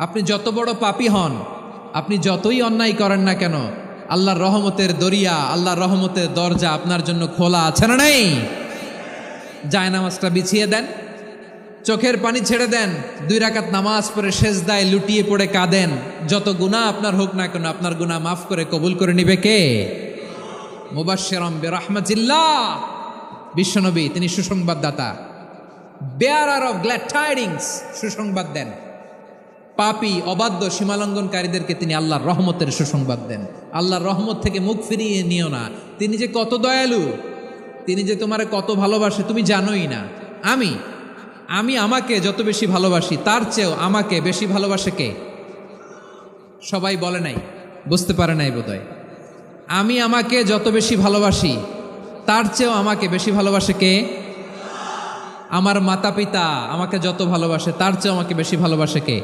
আপনি যত বড় পাপী হন, আপনি যতই অন্যায় করেন না কেন, আল্লাহর রহমতের দরিয়া, আল্লাহর রহমতের দরজা আপনার জন্য খোলা আছে না নেই? জায়নামাজটা বিছিয়ে দেন, চোখের পানি ছেড়ে দেন, 2 রাকাত নামাজ পড়ে সেজদায় লুটিয়ে পড়ে কাঁদেন। যত গুনাহ আপনার হোক না কেন, আপনার গুনাহ মাফ করে কবুল করে নিবে কে? মুবাশশিরাম বিরহমাতিল্লাহ, বিশ্বনবী তিনি সুসংবাদদাতা, বেয়ারার অফ গ্ল্যাড টাইডিংস, সুসংবাদ দেন। পাপী অবাধ্য সীমালঙ্ঘনকারীদেরকে তিনি আল্লাহর রহমতের সুসংবাদ দেন। আল্লাহর রহমত থেকে মুখ ফিরিয়ে নিও না। তিনি যে কত দয়ালু, তিনি যে তোমারে কত ভালোবাসে তুমি জানোই না। আমি আমাকে যত বেশি ভালোবাসি তার চেয়েও আমাকে বেশি ভালোবাসে কে? সবাই বলে নাই, বুঝতে পারে নাই বোধহয়। আমি আমাকে যত বেশি ভালোবাসি তার চেয়েও আমাকে বেশি ভালোবাসে কে? আমার মাতা পিতা আমাকে যত ভালোবাসে তার চেয়েও আমাকে বেশি ভালোবাসে কে?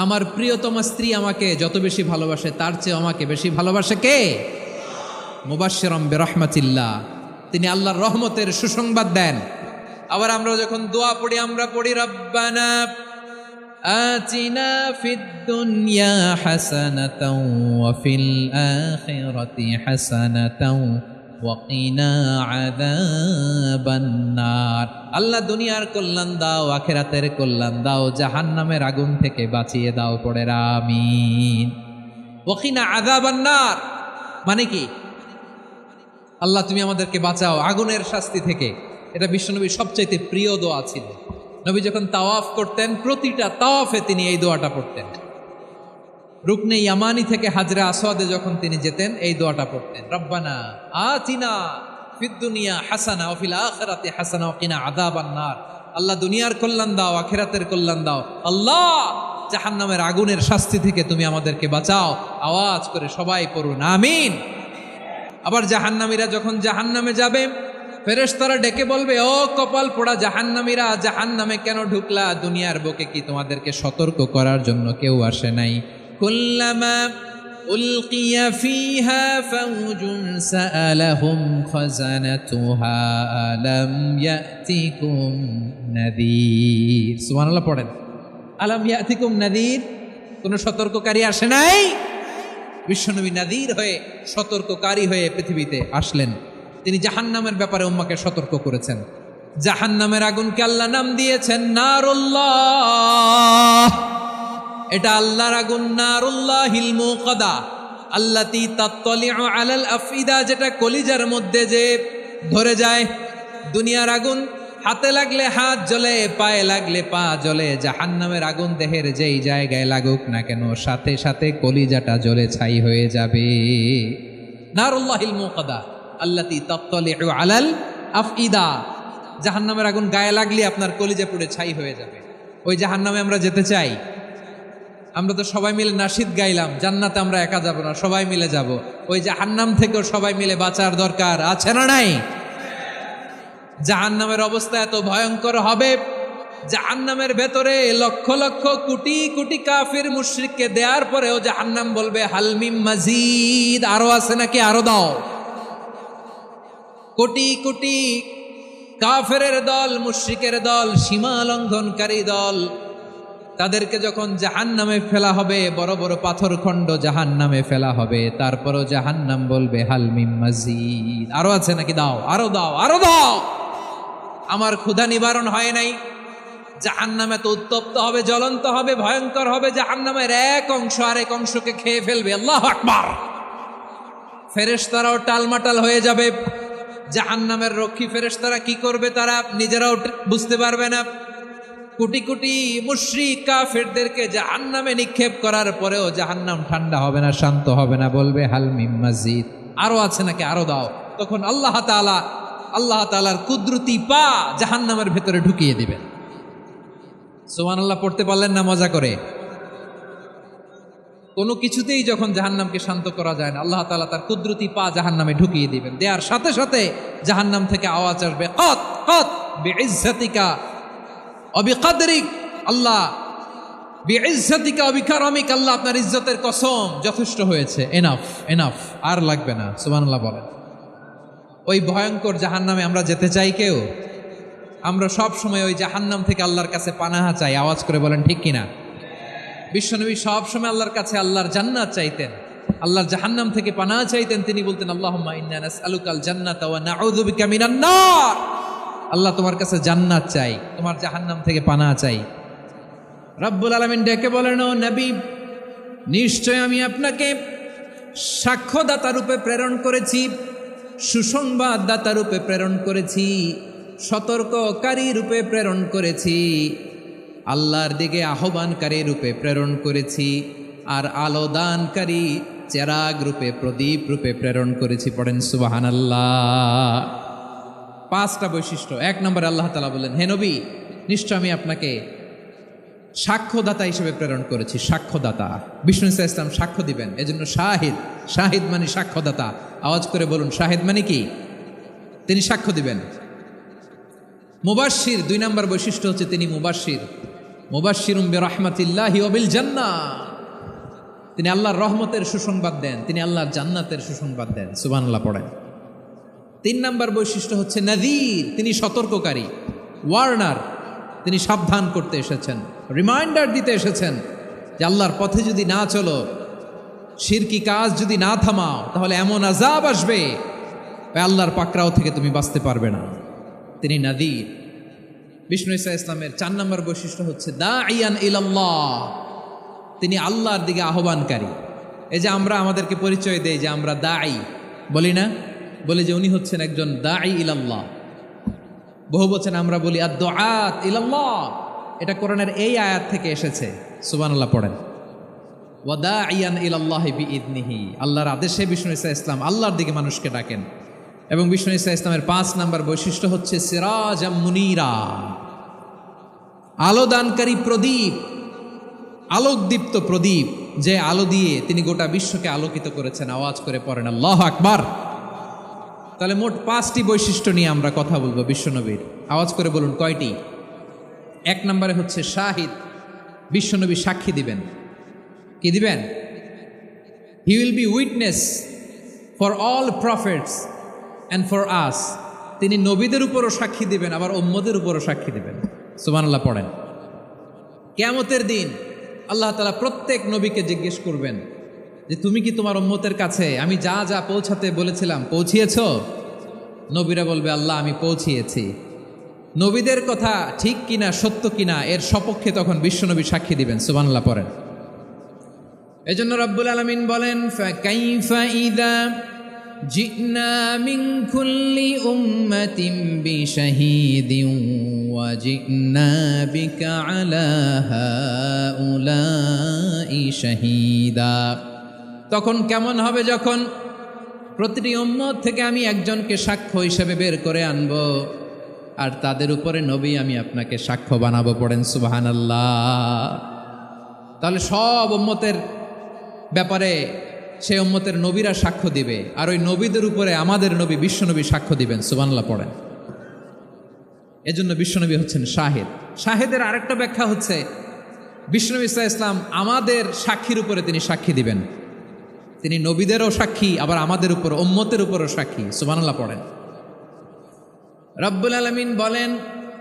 আমার প্রিয়তমা স্ত্রী আমাকে যত বেশি ভালোবাসে তার চেয়েও আমাকে বেশি ভালোবাসে কে? মুবাশশিরাম বিরহমাতিল্লাহ, তিনি আল্লাহর রহমতের সুসংবাদ দেন। আবার আমরা যখন দোয়া পড়ি, আমরা পড়ি রব্বানা আতিনা ফিদ দুনিয়া হাসানাতাও ওয়া ফিল আখিরাতি হাসানাতাও ওয়া কিনা আযাবান নার। আল্লাহ দুনিয়ার কল্যাণ দাও, আখিরাতের কল্যাণ দাও, জাহান্নামের আগুন থেকে বাঁচিয়ে দাও, পড়ে আমিন। ওয়া কিনা আযাবান নার মানে কি? আল্লাহ তুমি আমাদেরকে বাঁচাও আগুনের শাস্তি থেকে। এটা বিশ্বনবীর সবচাইতে প্রিয় দোয়া ছিল। নবী যখন তাওয়াফ করতেন, প্রতিটা তাওয়াফে তিনি এই দোয়াটা পড়তেন। রুকনে ইয়ামানি থেকে হাজরে আসওয়াদে যখন তিনি যেতেন, এই দোয়াটা পড়তেন, রব্বানা আতিনা ফিদ দুনিয়া হাসানা ওয়া ফিল আখিরাতি হাসানা ওয়া কিনা আযাবান নার। আল্লাহ দুনিয়ার কল্যাণ দাও, আখিরাতের কল্যাণ দাও। আল্লাহ জাহান্নামের আগুনের শাস্তি থেকে তুমি আমাদেরকে বাঁচাও। আওয়াজ করে সবাই পড়ুন আমিন। আবার জাহান্নামীরা যখন জাহান্নামে যাবে, ফেরেশতারা ডেকে বলবে, ও কপাল পোড়া জাহান্নামীরা, জাহান্নামে কেন ঢুকলা? দুনিয়ার বুকে কি তোমাদেরকে সতর্ক করার জন্য কেউ আসে নাই? কুল্লামা উলকিয়া ফিহা ফাওজুন সাআলাহুম খাজানাতুহা আলাম ইয়াতিকুম নাযীর। সুবহানাল্লাহ পড়েন, আলাম ইয়াতিকুম নাযীর, কোন সতর্ককারী আসে নাই? বিশ্বনবী নাযীর হয়ে, সতর্ককারী হয়ে পৃথিবীতে আসলেন। তিনি জাহান্নামের ব্যাপারে উম্মাকে সতর্ক করেছেন। জাহান্নামের আগুনকে আল্লাহ নাম দিয়েছেন নারুল্লাহ। এটা আল্লাহর আগুন, নারুল্লাহিল মুকাদা আল্লাতী তাত্তালিউ আলাল আফইদা, যেটা কলিজার মধ্যে যে ধরে যায়। দুনিয়ার আগুন হাতে লাগলে হাত জ্বলে, পায়ে লাগলে পা জ্বলে। জাহান্নামের আগুন দেহের যেই জায়গায় লাগুক না কেন, সাথে সাথে কলিজাটা জ্বলে ছাই হয়ে যাবে। নারুল্লাহিল মুকাদা আল্লাতী তাত্তালিউ আলাল আফইদা, জাহান্নামের আগুন গায়ে লাগলে আপনার কলিজা পুড়ে ছাই হয়ে যাবে। ওই জাহান্নামে আমরা যেতে চাই? আমরা তো সবাই মিলে নাশিদ গাইলাম, জান্নাতে আমরা একা যাব না, সবাই মিলে যাব। ওই জাহান্নাম থেকেও সবাই মিলে বাঁচার দরকার আছে না নাই? জাহান্নামের অবস্থা এত ভয়ঙ্কর হবে, জাহান্নামের ভেতরে লক্ষ লক্ষ কোটি কোটি কাফির মুশরিককে দেওয়ার পরেও জাহান্নাম বলবে হাল মিম মাজিদ, আরো আছে নাকি, আরো দাও। কোটি কোটি কাফেরের দল, মুশরিকের দল, সীমা লঙ্ঘনকারী দল, তাদেরকে যখন জাহান্নামে ফেলা হবে, বড় বড় পাথরখণ্ড জাহান্নামে ফেলা হবে, তারপরও জাহান্নাম বলবে হাল মিম মাজিদ, আরো আছে নাকি, দাও, আরো দাও, আরো দাও। আমার ক্ষুধা নিবারণ হয় নাই। জাহান্নামে তো উত্তপ্ত হবে, জ্বলন্ত হবে, ভয়ঙ্কর হবে। জাহান্নামের এক অংশ আরেক অংশকে খেয়ে ফেলবে। আল্লাহু আকবার। ফেরেশতারাও টালমাটাল হয়ে যাবে। জাহান্নামের রক্ষী ফেরেশতারা কি করবে তারা নিজেরাও বুঝতে পারবে না। কোটি কোটি মুশরিক কাফেরদেরকে জাহান্নামে নিক্ষেপ করার পরেও জাহান্নাম ঠান্ডা হবে না, শান্ত হবে না, বলবে হাল মিম মাজিদ, আরো আছে নাকি, আরো দাও। তখন আল্লাহ তাআলার কুদরতি পা জাহান্নামের ভেতরে ঢুকিয়ে দিবেন। সুবহানাল্লাহ পড়তে পারলেন না মজা করে? কোনো কিছুতেই যখন জাহান্নামকে শান্ত করা যায় না, আল্লাহ তাআলা তার কুদরতি পা জাহান্নামে ঢুকিয়ে দিবেন। দেওয়ার সাথে সাথে জাহান্নাম থেকে আওয়াজ আসবে, কত কত বিইজ্জাতিকা ওয়া বিকদরিক, আল্লাহ বিইজ্জাতিকা ওয়া বিকারামিক, আল্লাহ আপনার ইজ্জতের কসম, যথেষ্ট হয়েছে, এনাফ এনাফ, আর লাগবে না। সুবহানাল্লাহ বলেন। ওই ভয়ঙ্কর জাহান্নামে আমরা যেতে চাই কেউ? আমরা সব সময় ওই জাহান্নাম থেকে আল্লাহর কাছে পানাহা চাই। আওয়াজ করে বলেন ঠিক কিনা? বিশ্বনবী সবসময় আল্লাহর কাছে আল্লাহর জান্নাত চাইতেন, আল্লাহর জাহান্নাম থেকে পানাহ চাইতেন। তিনি বলতেন আল্লাহুম্মা ইন্না নাসআলুকাল জান্নাতা ওয়া নাউযু বিকা মিনান নার। আল্লাহ তোমার কাছে জান্নাত চাই, তোমার জাহান্নাম থেকে পানাহ চাই। রব্বুল আলামিন ডেকে বলেন, ও নবী, নিশ্চয় আমি আপনাকে সাক্ষ্যদাতা রূপে প্রেরণ করেছি, সুসংবাদদাতা রূপে প্রেরণ করেছি, সতর্ককারী রূপে প্রেরণ করেছি, আল্লাহর দিকে আহ্বানকারী রূপে প্রেরণ করেছি, আর আলোদানকারী চেরাগ রূপে, প্রদীপ রূপে প্রেরণ করেছি। পড়েন সুবহানাল্লাহ। 5টা বৈশিষ্ট্য। 1 নম্বরে আল্লাহ তাআলা বললেন, হে নবী, নিশ্চয় আমি আপনাকে সাক্ষ্যদাতা হিসেবে প্রেরণ করেছি। সাক্ষ্যদাতা, বিষ্ণু ইসা ইসলাম সাক্ষ্য দিবেন, এজন্য শাহিদ। শাহিদ মানে সাক্ষ্যদাতা। আওয়াজ করে বলুন, শাহিদ মানে কি? তিনি সাক্ষ্য দিবেন। মুবাশশির, 2 নম্বর বৈশিষ্ট্য হচ্ছে তিনি মুবাশশির। মুবাশশিরুম বিরাহমাতিল্লাহি ওয়া বিল জান্নাহ। তিনি আল্লাহর রহমতের সুসংবাদ দেন, তিনি আল্লাহর জান্নাতের সুসংবাদ দেন। সুবহানাল্লাহ পড়েন। 3 নম্বর বৈশিষ্ট্য হচ্ছে নাযীর, তিনি সতর্ককারী, ওয়ার্নার। তিনি সাবধান করতে এসেছেন, রিমাইন্ডার দিতে এসেছেন যে আল্লাহর পথে যদি না চলো, শিরকি কাজ যদি না থামাও, তাহলে এমন আযাব আসবে আল্লাহর পাকড়াও থেকে তুমি বাঁচতে পারবে না। তিনি নাযীর। বিষ্ণু ইসা ইসলামের 4 নম্বর বৈশিষ্ট্য হচ্ছে দাঈয়ান ইলাল্লাহ, তিনি আল্লাহর দিকে আহ্বানকারী। এই যে আমরা আমাদেরকে পরিচয় দেই যে আমরা দাঈ, বলি না? বলি যে উনি হচ্ছেন একজন দাঈ ইলাল্লাহ। বহু বচন আমরা বলি আদ-দুআত ইলাল্লাহ। এটা কোরআনের এই আয়াত থেকে এসেছে। সুবহানাল্লাহ পড়েন। ওয়া দাঈয়ান ইলাল্লাহি বিইذনিহি, আল্লাহর আদেশে বিষ্ণু ইসা ইসলাম আল্লাহর দিকে মানুষকে ডাকেন। এবং বিষ্ণু ইসা ইসলামের 5 নম্বর বৈশিষ্ট্য হচ্ছে সিরাজাম মুনীরা, আলোদানকারী প্রদীপ, আলোকদীপ্ত প্রদীপ, যে আলো দিয়ে তিনি গোটা বিশ্বকে আলোকিত করেছেন। আওয়াজ করে পড়েন আল্লাহু আকবার। তাহলে মোট 5টি বৈশিষ্ট্য নিয়ে আমরা কথা বলবো বিশ্বনবীর। আওয়াজ করে বলুন কয়টি? 1 নম্বরে হচ্ছে শাহিদ, বিশ্বনবী সাক্ষী দিবেন। কি দিবেন? He will be witness for all prophets and for us. তিনি নবীদের উপরও সাক্ষী দিবেন, আবার উম্মতের উপরও সাক্ষী দিবেন। সুবহানাল্লাহ পড়েন। কিয়ামতের দিন আল্লাহ তাআলা প্রত্যেক নবীকে জিজ্ঞেস করবেন যে তুমি কি তোমার উম্মতের কাছে আমি যা যা পৌঁছাতে বলেছিলাম পৌঁছিয়েছ? নবীরা বলবে আল্লাহ আমি পৌঁছিয়েছি। নবীদের কথা ঠিক কিনা, সত্য কিনা, এর সপক্ষে তখন বিশ্বনবী সাক্ষী দিবেন। সুবহানাল্লাহ পড়েন। এজন্য রব্বুল আলামিন বলেন, ফাকাইফা ইযা জিনা মিন কুল্লি উম্মাতিন বিশাহীদিন ওয়া জিনা বিকা আলা হাউলাই শাহীদা। তখন কেমন হবে যখন প্রতিটি উম্মত থেকে আমি একজনকে সাক্ষ্য হিসেবে বের করে আনব, আর তাদের উপরে নবী আমি আপনাকে সাক্ষ্য বানাবো। পড়েন সুবহানাল্লাহ। তাহলে সব উম্মতের ব্যাপারে সেই উম্মতের নবীরা সাক্ষ্য দিবে, আর ওই নবীদের উপরে আমাদের নবী বিশ্বনবী সাক্ষ্য দিবেন। সুবহানাল্লাহ পড়েন। এজন্য বিশ্বনবী হচ্ছেন শাহিদ। শাহিদের আরেকটা ব্যাখ্যা হচ্ছে বিশ্বনবী সাল্লাল্লাহু আলাইহি ওয়াসাল্লাম আমাদের সাক্ষীর উপরে তিনি সাক্ষী দিবেন। তিনি নবীদেরও সাক্ষী, আবার আমাদের উপর, উম্মতের উপরও সাক্ষী। সুবহানাল্লাহ পড়েন। রব্বুল আলামিন বলেন,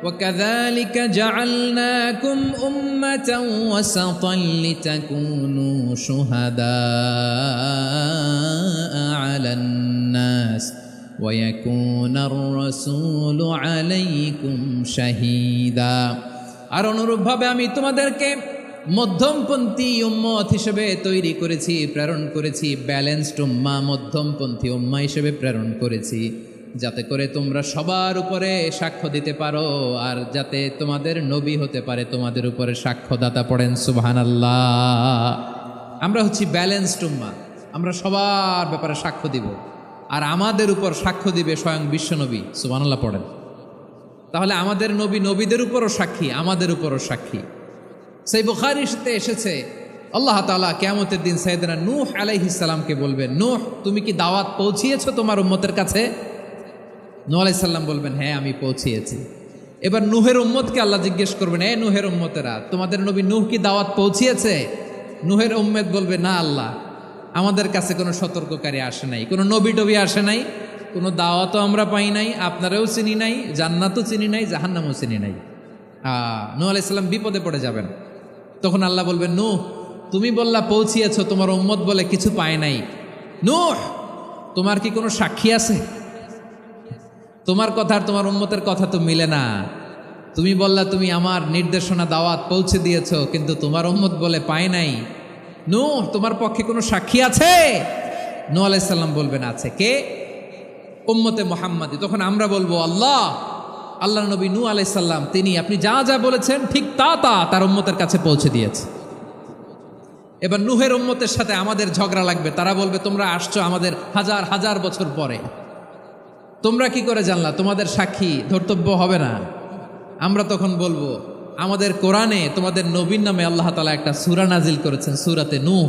وَكَذَلِكَ جَعَلْنَاكُمْ أُمَّةً وَسَطًا لِتَكُونُوا شُهَدَاءَ عَلَى النَّاسِ وَيَكُونَ الرَّسُولُ عَلَيْكُمْ شَهِيدًا। আর অনুরূপভাবে আমি তোমাদেরকে মধ্যমপন্থী উম্মত হিসেবে তৈরি করেছি, প্রেরণ করেছি। ব্যালেন্সড উম্মাহ, মধ্যমপন্থী উম্মাহ হিসেবে প্রেরণ করেছি, যাতে করে তোমরা সবার উপরে সাক্ষ্য দিতে পারো, আর যাতে তোমাদের নবী হতে পারে তোমাদের উপরে সাক্ষ্যদাতা। পড়েন সুবহানাল্লাহ। আমরা হচ্ছি ব্যালেন্সড উম্মাহ, আমরা সবার ব্যাপারে সাক্ষ্য দিব, আর আমাদের উপর সাক্ষ্য দিবে স্বয়ং বিশ্বনবী। সুবহানাল্লাহ পড়েন। তাহলে আমাদের নবী নবীদের উপরও সাক্ষী, আমাদের উপরও সাক্ষী। সেই বুখারীতে এসেছে আল্লাহ তাআলা কিয়ামতের দিন সাইয়েদনা নূহ আলাইহিস সালামকে বলবেন, নূহ তুমি কি দাওয়াত পৌঁছিয়েছো তোমার উম্মতের কাছে? নূহ আলাইহিস সালাম বলবেন, হ্যাঁ আমি পৌঁছিয়েছি। এবার নূহের উম্মতকে আল্লাহ জিজ্ঞেস করবেন, এ নূহের উম্মতেরা, তোমাদের নবী নূহ কি দাওয়াত পৌঁছিয়েছে? নূহের উম্মত বলবে, না আল্লাহ, আমাদের কাছে কোনো সতর্ককারী আসে নাই, কোনো নবী টবি আসে নাই, কোনো দাওয়াতও আমরা পাই নাই, আপনারাও চিনি নাই, জান্নাতও চিনি নাই, জাহান্নামও চিনি নাই। নূহ আলাইহিস সালাম বিপদে পড়ে যাবেন। তখন আল্লাহ বলবেন, নূহ তুমি বললা পৌঁছিয়েছ, তোমার উম্মত বলে কিছু পায় নাই। নূহ তোমার কি কোনো সাক্ষী আছে? তোমার কথা আর তোমার উম্মতের কথা তো মিলে না। তুমি বললা তুমি আমার নির্দেশনা দাওয়াত পৌঁছে দিয়েছ, কিন্তু তোমার উম্মত বলে পায় নাই। নূহ তোমার পক্ষে কোনো সাক্ষী আছে? নূহ আলাইহিস সালাম বলবেন আছে। কে? উম্মতে মুহাম্মাদি। তখন আমরা বলবো আল্লাহ নবী নূহ আলাইহিস সালাম তিনি আপনি যা যা বলেছেন ঠিক তার উম্মতের কাছে পৌঁছে দিয়েছে। এবার নূহের উম্মতের সাথে আমাদের ঝগড়া লাগবে। তারা বলবে তোমরা আসছো আমাদের হাজার হাজার বছর পরে, তোমরা কি করে জানলা? তোমাদের সাক্ষী ধর্তব্য হবে না। আমরা তখন বলবো আমাদের কোরআনে তোমাদের নবীর নামে আল্লাহ তাআলা একটা সূরা নাজিল করেছেন, সূরাতে নূহ।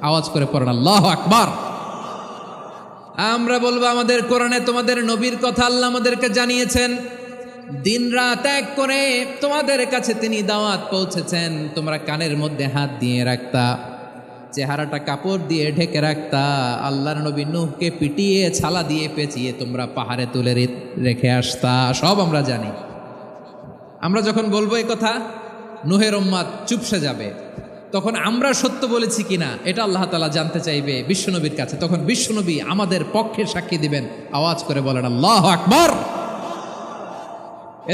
আওয়াজ করে পড়েন আল্লাহু আকবার। আমরা বলবো আমাদের কোরআনে তোমাদের নবীর কথা আল্লাহ আমাদেরকে জানিয়েছেন, দিন রাত এক করে তোমাদের কাছে তিনি দাওয়াত পৌঁছেছেন। তোমরা কানের মধ্যে হাত দিয়ে রাখতা, চেহারাটা কাপড় দিয়ে ঢেকে রাখতা, আল্লাহর নবী নূহকে পিটিয়ে ছালা দিয়ে পেঁচিয়ে তোমরা পাহাড়ে তুলে রেখে আসতা। সব আমরা জানি। আমরা যখন বলবো এই কথা, নূহের উম্মত চুপসে যাবে। তখন আমরা সত্য বলেছি কিনা এটা আল্লাহ তাআলা জানতে চাইবে বিশ্বনবীর কাছে। তখন বিশ্বনবী আমাদের পক্ষে সাক্ষী দিবেন। আওয়াজ করে বলেন আল্লাহু আকবার।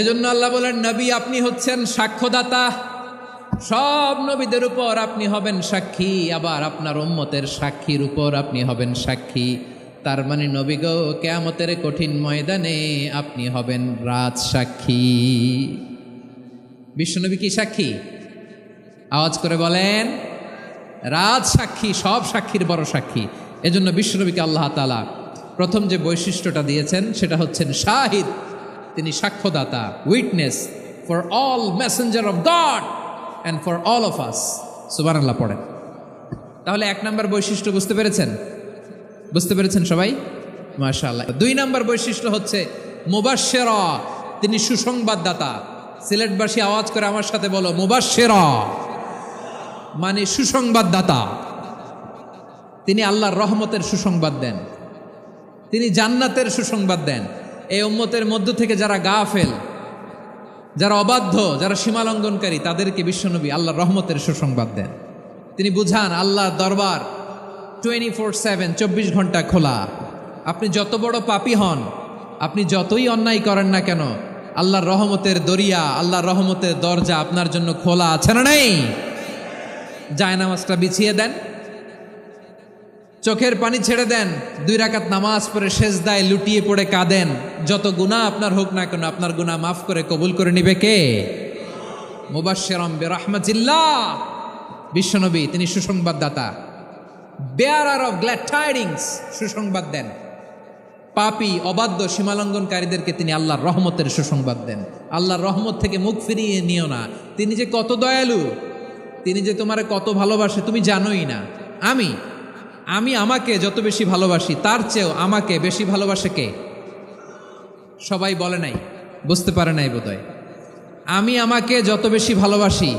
এজন্য আল্লাহ বলেন, নবী আপনি হচ্ছেন সাক্ষ্যদাতা, সব নবীদের উপর আপনি হবেন সাক্ষী, আবার আপনার উম্মতের সাক্ষীর উপর আপনি হবেন সাক্ষী। তার মানে নবী গো, কিয়ামতের কঠিন ময়দানে আপনি হবেন রাজ সাক্ষী। বিশ্বনবী কি সাক্ষী? আওয়াজ করে বলেন, রাজ সাক্ষী, সব সাক্ষীর বড় সাক্ষী। এজন্য বিশ্বনবীকে আল্লাহ তাআলা প্রথম যে বৈশিষ্ট্যটা দিয়েছেন সেটা হচ্ছেন শাহিদ। তিনি সাক্ষ্যদাতা, witness for all messenger of God and for all of us. সুবহানাল্লাহ পড়েন। তাহলে এক নম্বর বৈশিষ্ট্য বুঝতে পেরেছেন? বুঝতে পেরেছেন সবাই? মাশাআল্লাহ। দুই নম্বর বৈশিষ্ট্য হচ্ছে মুবাশশিরা, তিনি সুসংবাদদাতা। সিলেটবাসী আওয়াজ করে আমার সাথে বলো, মুবাশশিরা মানে সুসংবাদদাতা। তিনি আল্লাহর রহমতের সুসংবাদ দেন, তিনি জান্নাতের সুসংবাদ দেন। এই উম্মতের মধ্য থেকে যারা গাফেল, যারা অবাধ্য, যারা সীমালঙ্ঘনকারী, তাদেরকে বিশ্বনবী আল্লাহর রহমতের সুসংবাদ দেন। তিনি বুঝান আল্লাহর দরবার 24/7 24 ঘন্টা খোলা। আপনি যত বড় পাপী হন, আপনি যতই অন্যায় করেন না কেন, আল্লাহর রহমতের দরিয়া, আল্লাহর রহমতের দরজা আপনার জন্য খোলা আছে না নেই? জায়নামাজটা বিছিয়ে দেন, চোখের পানি ছেড়ে দেন, 2 রাকাত নামাজ পড়ে সেজদায় লুটিয়ে পড়ে কাঁদেন। যত গুনাহ আপনার হোক না কেন, আপনার গুনাহ মাফ করে কবুল করে নিবে কে? মুবাশশিরাম বিরাহমাতিল্লাহ। বিশ্বনবী তিনি সুসংবাদদাতা, বেয়ারার অফ গ্ল্যাড টাইডিংস, সুসংবাদ দেন। পাপী, অবাধ্য, সীমালঙ্ঘনকারীদেরকে তিনি আল্লাহর রহমতের সুসংবাদ দেন। আল্লাহর রহমত থেকে মুখ ফিরিয়ে নিও না। তিনি যে কত দয়ালু, তিনি যে তোমারে কত ভালোবাসে তুমি জানোই না। আমি আমাকে যত বেশি ভালোবাসি তার চেয়েও আমাকে বেশি ভালোবাসে কে? সবাই বলে নাই, বুঝতে পারে নাই বোধহয়। আমি আমাকে যত বেশি ভালোবাসি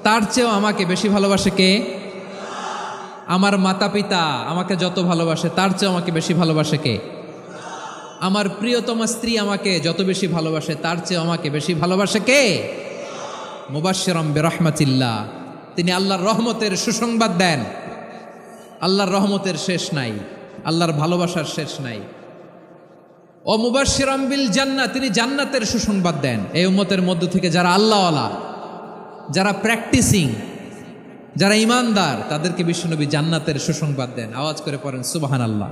তার চেয়েও আমাকে বেশি ভালোবাসে কে? আমার মাতা পিতা আমাকে যত ভালোবাসে তার চেয়েও আমাকে বেশি ভালোবাসে কে? আমার প্রিয়তমা স্ত্রী আমাকে যত বেশি ভালোবাসে তার চেয়েও আমাকে বেশি ভালোবাসে কে? মুবাশশিরাম বিরাহমাতিল্লাহ। তিনি আল্লাহর রহমতের সুসংবাদ দেন। আল্লাহর রহমতের শেষ নাই, আল্লাহর ভালোবাসার শেষ নাই। ও মুবাশশিরাম বিল জান্নাহ, তিনি জান্নাতের সুসংবাদ দেন। এই উম্মতের মধ্য থেকে যারা আল্লাহওয়ালা, যারা প্র্যাকটিসিং, যারা ইমানদার, তাদেরকে বিশ্বনবী জান্নাতের সুসংবাদ দেন। আওয়াজ করে পড়েন সুবহানাল্লাহ।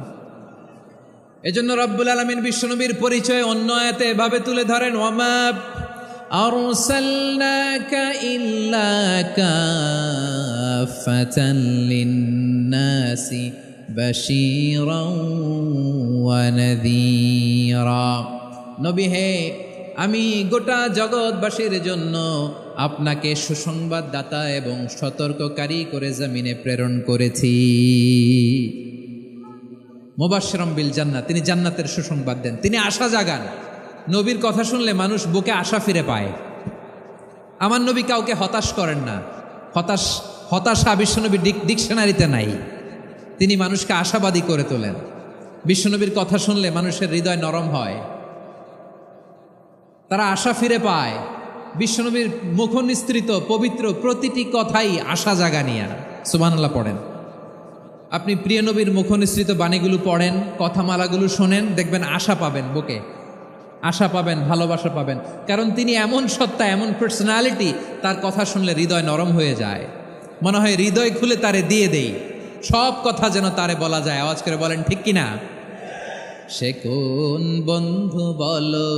এজন্য রব্বুল আলামিন বিশ্বনবীর পরিচয় অন্য আয়াতে এভাবে তুলে ধরেন, ওয়ামা আরসালনাকা ইল্লা কাফাতান লিন্নাসি বাশীরাও ওয়া নাযীরা। নবী হে, আমি গোটা জগৎবাসীর জন্য আপনাকে সুসংবাদদাতা এবং সতর্ককারী করে জমিনে প্রেরণ করেছি। মুবাশশিরাম বিল জান্নাহ, তিনি জান্নাতের সুসংবাদ দেন, তিনি আশা জাগান। নবীর কথা শুনলে মানুষ বুকে আশা ফিরে পায়। আমার নবী কাউকে হতাশ করেন না। হতাশা বিশ্বনবীর ডিকশনারিতে নাই। তিনি মানুষকে আশাবাদী করে তোলেন। বিশ্বনবীর কথা শুনলে মানুষের হৃদয় নরম হয়, তারা আশা ফিরে পায়। বিশ্বনবীর মুখনিসৃত পবিত্র প্রতিটি কথাই আশা জাগানিয়া। সুবহানাল্লাহ পড়েন। আপনি প্রিয় নবীর মুখনিসৃত বাণীগুলো পড়েন, কথামালাগুলো শোনেন, দেখবেন আশা পাবেন, বুকে আশা পাবেন, ভালোবাসা পাবেন। কারণ তিনি এমন সত্তা, এমন পার্সোনালিটি, তার কথা শুনলে হৃদয় নরম হয়ে যায়। মনে হয় হৃদয় খুলে তারে দিয়ে দেই, সব কথা যেন তারে বলা যায়। আওয়াজ করে বলেন ঠিক কিনা? সে কোন বন্ধু বলো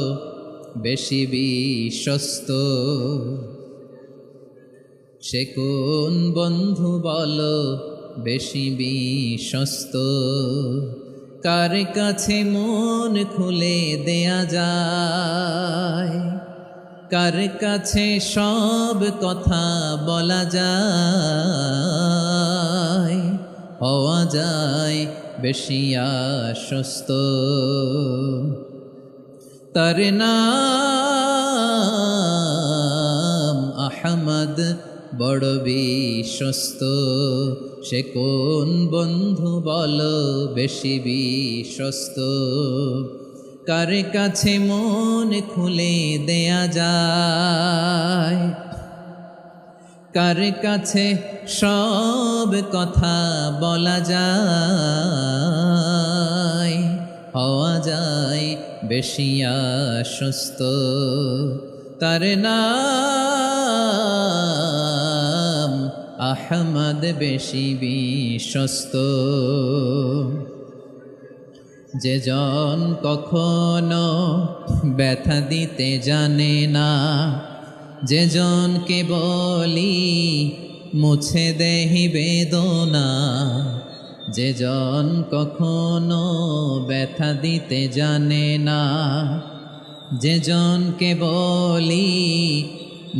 বেশি বিশ্বস্ত, সে কোন বন্ধু বলো বেশি বিশ্বস্ত, কার কাছে মন খুলে দেয়া যায়, কার কাছে সব কথা বলা যায়, হওয়া যায় বেশি আশ্বস্ত। তার নাম আহমদ, বড় বিশ্বস্ত। সে কোন বন্ধু বলো বেশি বিশ্বস্ত, কার কাছে মন খুলে দেয়া যায়, কার কাছে সব কথা বলা যায়, হওয়া যায় বেশি আশ্বস্ত। তার নাম আহমদ, বেশি বিশ্বস্ত। যে জন কখনো ব্যথা দিতে জানে না, যে জনকে বলি মুছে দেহি বেদনা, যে জন কখনো ব্যথা দিতে জানে না, যে জনকে বলি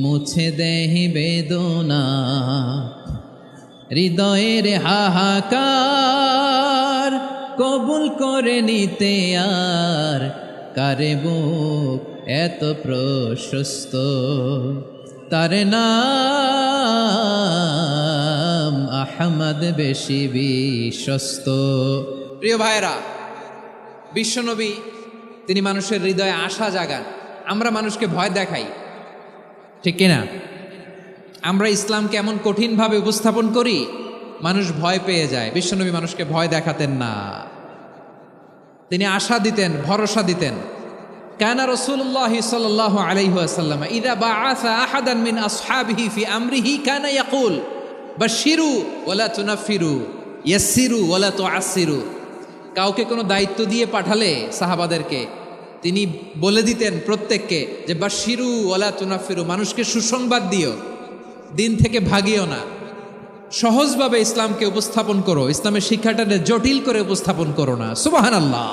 মুছে দেহি বেদনা, হৃদয়ের হাহাকার কবুল করে নিতে আর কারে বুক এত প্রশস্ত। তার নাম আহমদ, বেশি বিশ্বস্ত। প্রিয় ভাইরা, বিশ্বনবী তিনি মানুষের হৃদয়ে আশা জাগান। আমরা মানুষকে ভয় দেখাই, ঠিক কিনা? আমরা ইসলামকে এমন কঠিনভাবে উপস্থাপন করি, মানুষ ভয় পেয়ে যায়। বিশ্বনবী মানুষকে ভয় দেখাতেন না, তিনি আশা দিতেন, ভরসা দিতেন। কানা রাসূলুল্লাহ সাল্লাল্লাহু আলাইহি ওয়াসাল্লাম ইযা বাআসা আহাদান মিন আসহাবিহি ফি আমরিহি কানা ইয়াকুল বাশশিরু ওয়ালা তুনাফিরু, ইয়াসসিরু ওয়ালা তুআসসিরু। কাউকে কোনো দায়িত্ব দিয়ে পাঠালে সাহাবাদেরকে তিনি বলে দিতেন প্রত্যেককে যে বাশশিরু ওয়ালা তুনাফিরু, মানুষকে সুসংবাদ দিও, দিন থেকে ভাগিও না। সহজভাবে ইসলামকে উপস্থাপন করো, ইসলামের শিক্ষাটাকে জটিল করে উপস্থাপন করো না। সুবহানাল্লাহ,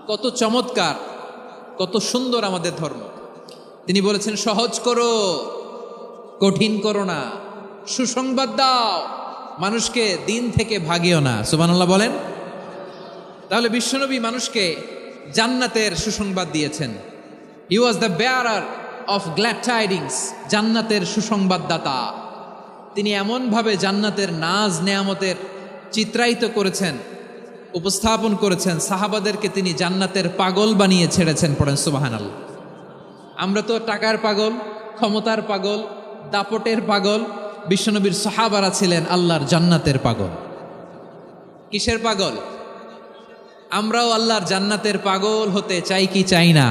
কত চমৎকার, কত সুন্দর আমাদের ধর্ম। তিনি বলেছেন সহজ করো, কঠিন করো না, সুসংবাদ দাও, মানুষকে দিন থেকে ভাগিও না। সুবহানাল্লাহ বলেন। তাহলে বিশ্বনবী মানুষকে জান্নাতের সুসংবাদ দিয়েছেন। He was the bearer of glad tidings, জান্নাতের সুসংবাদদাতা। তিনি এমনভাবে জান্নাতের নাজ নেয়ামতের চিত্রায়িত করেছেন, উপস্থাপন করেছেন, সাহাবাদেরকে তিনি জান্নাতের পাগল বানিয়ে ছেড়েছেন। পড়েন সুবহানাল্লাহ। আমরা তো টাকার পাগল, ক্ষমতার পাগল, দাপটের পাগল। বিশ্বনবীর সাহাবারা ছিলেন আল্লাহর জান্নাতের পাগল। কিসের পাগল? আমরাও আল্লাহর জান্নাতের পাগল হতে চাই কি চাই না?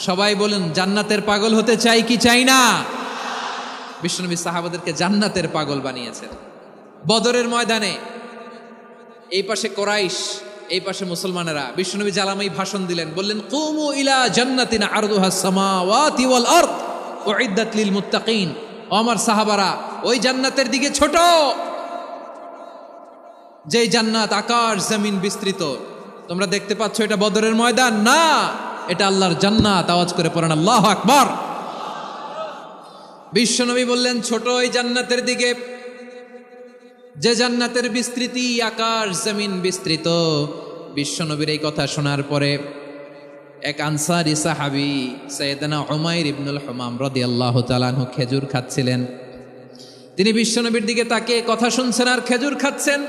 সবাই বলেন, জান্নাতের পাগল হতে চাই কি চাই না? বিশ্বনবী সাহাবাদেরকে জান্নাতের পাগল বানিয়েছেন। বদরের ময়দানে এই পাশে কোরাইশ, এই পাশে মুসলমানেরা। বিশ্বনবী জালামাই ভাষণ দিলেন, বললেন কুমু ইলা জান্নাতিন আরদুহাস সামাওয়াতি ওয়াল আরদ উইদ্দাত লিল মুত্তাকিন। ও আমার সাহাবারা, ওই জান্নাতের দিকে ছোট, যেই জান্নাত আকাশ জমিন বিস্তৃত। তোমরা দেখতে পাচ্ছ এটা বদরের ময়দান না, এটা আল্লাহর জান্নাত। আওয়াজ করে পড়েন আল্লাহু আকবার। বিশ্বনবী বললেন ছোট ওই জান্নাতের দিকে, যে জান্নাতের বিস্তৃতি আকাশ জমিন বিস্তৃত। বিশ্বনবীর এই কথা শোনার পরে এক আনসারী সাহাবী সাইয়েদনা উমাইর ইবনুল হুমাম রাদিয়াল্লাহু তাআলা আনহু খেজুর খাচ্ছিলেন। তিনি বিশ্বনবীর দিকে তাকিয়ে কথা শুনছেন আর খেজুর খাচ্ছেন।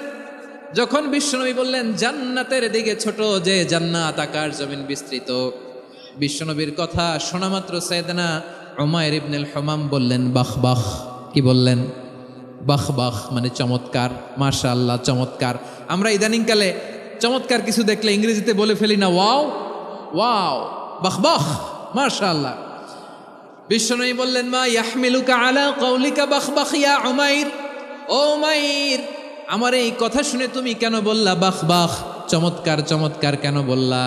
যখন বিশ্বনবী বললেন জান্নাতের দিকে ছোট, যে জান্নাত আকাশ জমিন বিস্তৃত, বিশ্বনবীর কথা শোনা মাত্র সাইয়েদনা উমাইর ইবনুল হুমাম বললেন বাহ বাহ। কি বললেন? বাহ বাহ মানে চমৎকার, মাশাআল্লাহ চমৎকার। আমরা ইদানিংকালে চমৎকার কিছু দেখলে ইংরেজিতে বলে ফেলি না ওয়াও ওয়াও, বাহ বাহ, মাশাআল্লাহ। বিশ্বনবী বললেন মা ইয়াহমিলুকা আলা কওলিকা বাহ বাহ ইয়া উমাইর, ও উমাইর আমার এই কথা শুনে তুমি কেন বললা বাহ বাহ, চমৎকার চমৎকার কেন বললা?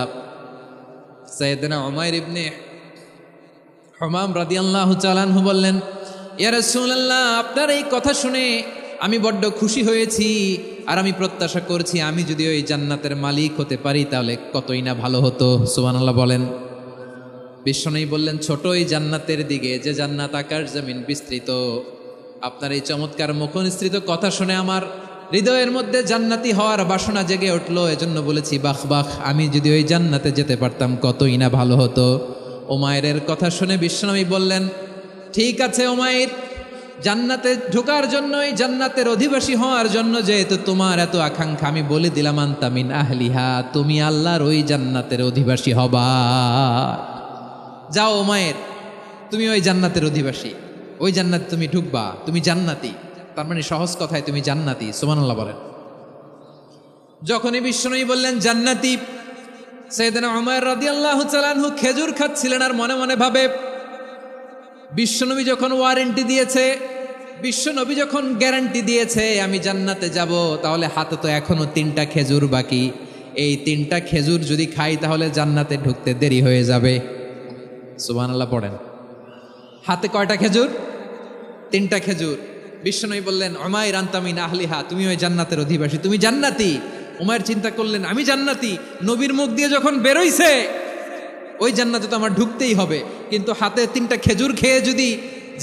সাইয়েদনা উমাইর ইবনে হুমাম রাদিয়াল্লাহু তাআলা আনহু বললেন ইয়া রাসূলুল্লাহ, আপনার এই কথা শুনে আমি বড্ড খুশি হয়েছি, আর আমি প্রত্যাশা করছি আমি যদি ওই জান্নাতের মালিক হতে পারি তাহলে কতই না ভালো হতো। সুবহানাল্লাহ বলেন। বিশ্বনবী বললেন ছোট এই জান্নাতের দিকে, যে জান্নাত আকাশ জমিন বিস্তৃত। আপনার এই চমৎকার মুখনিসৃত কথা শুনে আমার হৃদয়ের মধ্যে জান্নাতি হওয়ার বাসনা জেগে উঠলো, এজন্য বলেছি বাহ বাহ, আমি যদি ওই জান্নাতে যেতে পারতাম কতই না ভালো হতো। উমাইরের কথা শুনে বিশ্বনবী বললেন ঠিক আছে উমাইর, জান্নাতে ঢোকার জন্যই, জান্নাতের অধিবাসী হওয়ার জন্য যেহেতু তোমার এত আকাঙ্ক্ষা, আমি বলে দিলাম আনতা মিন আহলিহা, তুমি আল্লাহর ওই জান্নাতের অধিবাসী হবা। যাও উমাইর, তুমি ওই জান্নাতের অধিবাসী, ওই জান্নাতে তুমি ঢুকবা, তুমি জান্নাতি। তার মানে সহজ কথায় তুমি জান্নাতি। সুবহানাল্লাহ বলেন। যখনই বিশ্বনবী বললেন জান্নাতি, সাইয়েদনা উমাইর রাদিয়াল্লাহু তাআলা আনহু খেজুর খাচ্ছিলেন আর মনে মনে ভাবে বিশ্বনবী যখন ওয়ারেন্টি দিয়েছে, বিশ্বনবী যখন গ্যারান্টি দিয়েছে আমি জান্নাতে যাব, তাহলে হাতে তো এখনো 3টা খেজুর বাকি। এই 3টা খেজুর যদি খাই তাহলে জান্নাতে ঢুকতে দেরি হয়ে যাবে। সুবহানাল্লাহ পড়েন। হাতে কয়টা খেজুর? 3টা খেজুর। বিশ্বনবী বললেন উমাইর আনতা মিন আহলিহা, তুমি ওই জান্নাতের অধিবাসী, তুমি জান্নাতি। উমাইর চিন্তা করলেন আমি জান্নাতি, নবীর মুখ দিয়ে যখন বেরোইছে ওই জান্নাতে তো আমার ঢুকতেই হবে, কিন্তু হাতে 3টা খেজুর খেয়ে যদি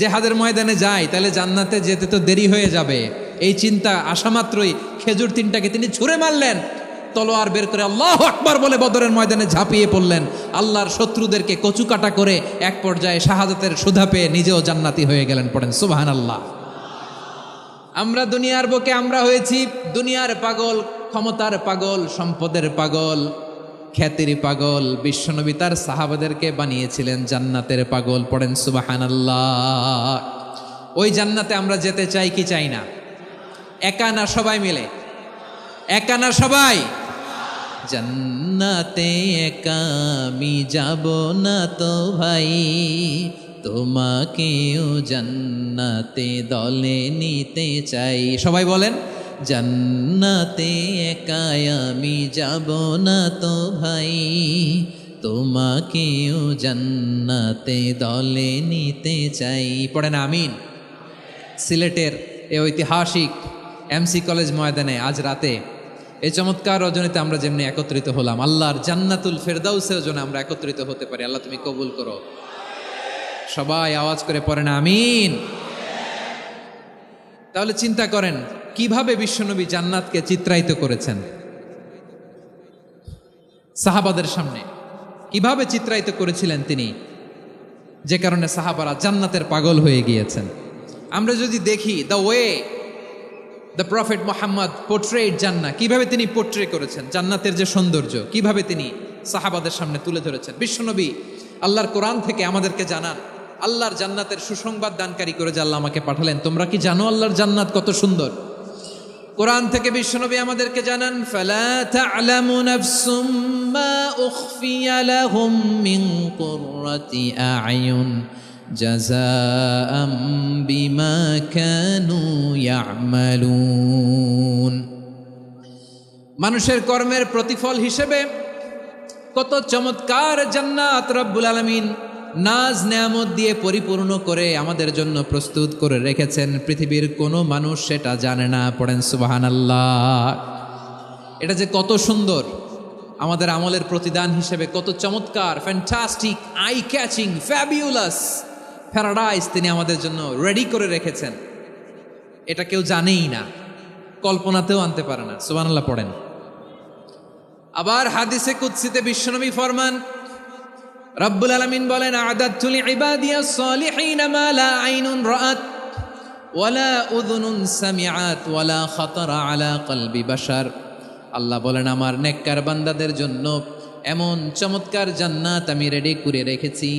জেহাদের ময়দানে যাই তাহলে জান্নাতে যেতে তো দেরি হয়ে যাবে। এই চিন্তা আসা মাত্রই খেজুর 3টাকে তিনি ছুঁড়ে মারলেন, তলোয়ার বের করে আল্লাহু আকবার বলে বদরের ময়দানে ঝাঁপিয়ে পড়লেন। আল্লাহর শত্রুদেরকে কচুকাটা করে এক পর্যায়ে শাহাদাতের সুধা পেয়ে নিজেও জান্নাতি হয়ে গেলেন। পড়েন সুবহানাল্লাহ। আমরা দুনিয়ার বুকে আমরা হয়েছি দুনিয়ার পাগল, ক্ষমতার পাগল, সম্পদের পাগল, খ্যাতির পাগল। বিশ্বনবী তার সাহাবাদেরকে বানিয়েছিলেন জান্নাতের পাগল। পড়েন সুবহানাল্লাহ। ওই জান্নাতে আমরা যেতে চাই কি চাই না? একা না সবাই মিলে? একা না সবাই? জান্নাতে একা আমি যাব না তো ভাই, তোমাকেও জান্নাতে দলে নিতে চাই। সবাই বলেন জান্নাতে একা আমি যাব না তো ভাই, তোমাকেও জান্নাতে দলে নিতে চাই। পড়েন আমিন। সিলেটের এই ঐতিহাসিক এমসি কলেজ ময়দানে আজ রাতে এই চমৎকার রজনীতে আমরা যেমনি একত্রিত হলাম, আল্লাহর জান্নাতুল ফেরদাউসের জন্য আমরা একত্রিত হতে পারি। আল্লাহ তুমি কবুল করো। সবাই আওয়াজ করে পড়েন আমিন। তাহলে চিন্তা করেন কিভাবে বিশ্বনবী জান্নাতকে চিত্রায়িত করেছেন সাহাবাদের সামনে, কিভাবে চিত্রায়িত করেছিলেন তিনি, যে কারণে সাহাবারা জান্নাতের পাগল হয়ে গিয়েছেন। আমরা যদি দেখি the way the prophet Muhammad portrait জান্নাত, কিভাবে তিনি পোর্ট্রে করেছেন জান্নাতের যে সৌন্দর্য, কিভাবে তিনি সাহাবাদের সামনে তুলে ধরেছেন। বিশ্বনবী আল্লাহর কোরআন থেকে আমাদেরকে জানান আল্লাহর জান্নাতের সুসংবাদ দানকারী করে যে আল্লাহ আমাকে পাঠালেন। তোমরা কি জানো আল্লাহর জান্নাত কত সুন্দর? কোরআন থেকে বিশ্বনবী আমাদেরকে জানান ফালা তা'লামু নাফসুম মা উখফিয়া লাহুম মিন কুররাতি আ'য়ুন জাযাআম বিমা কানু ইয়া'মালুন। মানুষের কর্মের প্রতিফল হিসেবে কত চমৎকার জান্নাত রব্বুল আলামিন নাজ নেয়ামত দিয়ে পরিপূর্ণ করে আমাদের জন্য প্রস্তুত করে রেখেছেন। পৃথিবীর কোনো মানুষ সেটা জানে না। পড়েন সুবহানাল্লাহ। এটা যে কত সুন্দর, আমাদের আমলের প্রতিদান হিসেবে কত চমৎকার, fantastic, eye catching, fabulous paradise তিনি আমাদের জন্য রেডি করে রেখেছেন। এটা কেউ জানেই না, কল্পনাতেও আনতে পারে না। সুবহানাল্লাহ পড়েন। আবার হাদিসে কুদসিতে বিশ্বনবী ফরমান, রব্বুল আলামিন বলেন আ'দাতু লিইবাদিয়াস সালিহিন মা লা আইনুন রাআত ওয়ালা উযুনুন সামিআত ওয়ালা খাতারা আলা কলবি বাশার। আল্লাহ বলেন আমার নেককার বান্দাদের জন্য এমন চমৎকার জান্নাত আমি রেডি করে রেখেছি,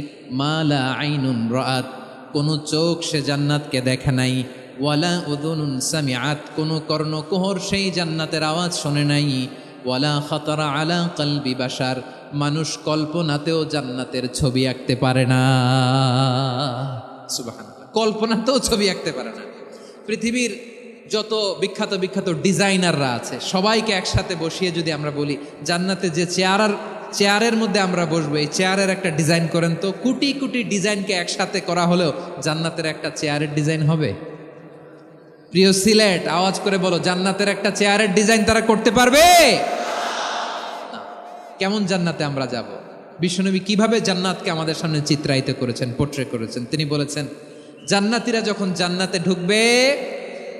মালা আইনুন রাআত, কোনো চোখ সে জান্নাতকে দেখে নাই, ওয়ালা উযুনুন সামিআত, কোনো কর্ণকুহর সেই জান্নাতের আওয়াজ শোনে নাই, ওয়ালা খাতারা আলা কলবি বাশার, মানুষ কল্পনাতেও জান্নাতের ছবি আঁকতে পারে না। সুবহানাল্লাহ, কল্পনাতেও ছবি আঁকতে পারে না। পৃথিবীর যত বিখ্যাত বিখ্যাত ডিজাইনাররা আছে সবাইকে একসাথে বসিয়ে যদি আমরা বলি জান্নাতে যে চেয়ারের মধ্যে আমরা বসবো, এই চেয়ারের একটা ডিজাইন করেন তো, কোটি কোটি ডিজাইনকে একসাথে করা হলেও জান্নাতের একটা চেয়ারের ডিজাইন হবে? প্রিয় সিলেট, আওয়াজ করে বলো, জান্নাতের একটা চেয়ারের ডিজাইন তারা করতে পারবে? কেমন জান্নাতে আমরা যাব? বিশ্বনবী কিভাবে জান্নাতকে আমাদের সামনে চিত্রায়িত করেছেন, পোট্রে করেছেন? তিনি বলেছেন, জান্নাতীরা যখন জান্নাতে ঢুকবে,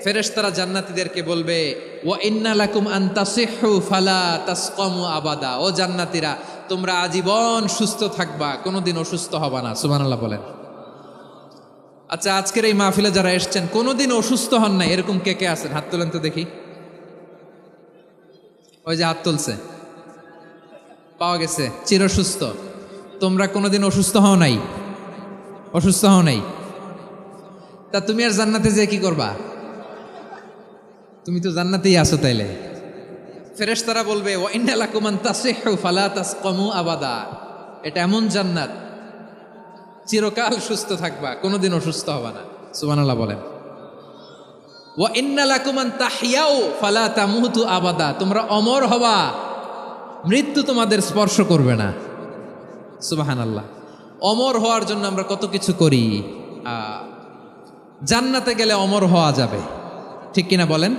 ফেরেশতারা জান্নাতীদেরকে বলবে, ওয়া ইন্না লাকুম আন তাসিহু ফালা তাসকামু আবাদা, ও জান্নাতীরা, তোমরা আজীবন সুস্থ থাকবা, কোনোদিন অসুস্থ হবা না। সুবহানাল্লাহ বলেন। আচ্ছা, আজকের এই মাহফিলে যারা এসেছেন কোনোদিন অসুস্থ হন নাই, এরকম কে কে আছেন? হাত তোলেন তো দেখি। ওই যে হাত তুলছে, পাওয়া গেছে, চিরসুস্থ। তোমরা কোনোদিন অসুস্থ হও নাই? অসুস্থ হও নাই? তা তুমি আর জান্নাতে যেয়ে কি করবা? তুমি তো জান্নাতেই আছো তাইলে। ফেরেশতারা বলবে, ওয়া ইন্না লাকুম আন তাসিহু ফালা তাসকামু আবাদা, এটা এমন জান্নাত চিরকাল সুস্থ থাকবা, কোনোদিন অসুস্থ হবা না। সুবহানাল্লাহ বলেন। ওয়া ইন্না লাকুম আন তাহইয়াউ ফালা তামুতু আবাদা, তোমরা অমর হবা, মৃত্যু তোমাদের স্পর্শ করবে না। সুবহানাল্লাহ। অমর হওয়ার জন্য আমরা কত কিছু করি। জান্নাতে গেলে অমর হওয়া যাবে, ঠিক কিনা বলেন?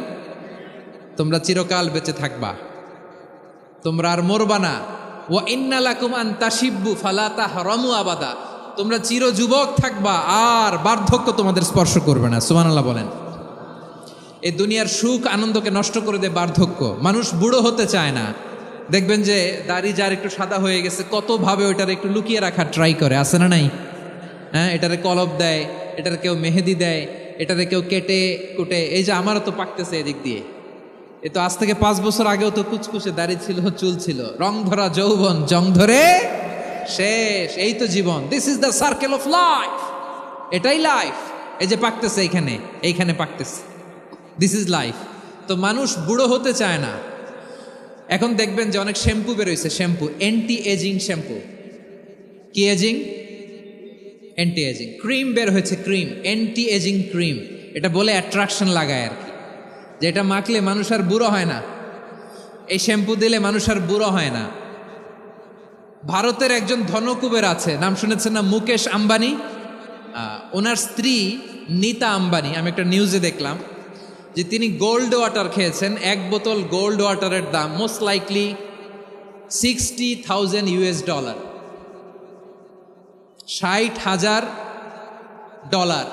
তোমরা চিরকাল বেঁচে থাকবা, তোমরা আর মরবা না। ওয়া ইন্না লাকুম আন তাশিব্বু ফালা তাহরামু আবাদা, তোমরা চির যুবক থাকবা, আর বার্ধক্য তোমাদের স্পর্শ করবে না। সুবহানাল্লাহ বলেন। এই দুনিয়ার সুখ আনন্দকে নষ্ট করে দেয় বার্ধক্য। মানুষ বুড়ো হতে চায় না। দেখবেন যে দাড়ি যার একটু সাদা হয়ে গেছে, কতভাবে ওইটার একটু লুকিয়ে রাখার ট্রাই করে, আছে না নাই? হ্যাঁ, এটারে কলব দেয়, এটার কেউ মেহেদি দেয়, এটারে কেউ কেটে কুটে। এই যে আমারও তো পাকতেছে এদিক দিয়ে, এ তো আজ থেকে 5 বছর আগেও তো কুচকুচে দাড়ি ছিল, চুল ছিল, রং ধরা যৌবন, জং ধরে শেষ। এই তো জীবন। This is the circle of life, এটাই লাইফ। এই যে পাকতেছে এইখানে পাকতেছে, দিস ইজ লাইফ। তো মানুষ বুড়ো হতে চায় না। এখন দেখবেন যে অনেক শ্যাম্পু বেরোইছে, শ্যাম্পু, অ্যান্টি এজিং শ্যাম্পু। কি এজিং? Anti aging. ক্রিম বের হয়েছে, ক্রিম, অ্যান্টি এজিং ক্রিম। এটা বলে অ্যাট্রাকশন লাগায় আর কি, যে এটা মাখলে মানুষ আর বুড়ো হয় না, এই শ্যাম্পু দিলে মানুষ আর বুড়ো হয় না। ভারতের একজন ধনকুবের আছে, নাম শুনেছেন না? মুকেশ আম্বানি। ওনার স্ত্রী নীতা আম্বানি, আমি একটা নিউজে দেখলাম যে তিনি গোল্ড ওয়াটার খেয়েছেন। 1 বোতল গোল্ড ওয়াটারের দাম মোস্ট লাইকলি $60,000 $60,000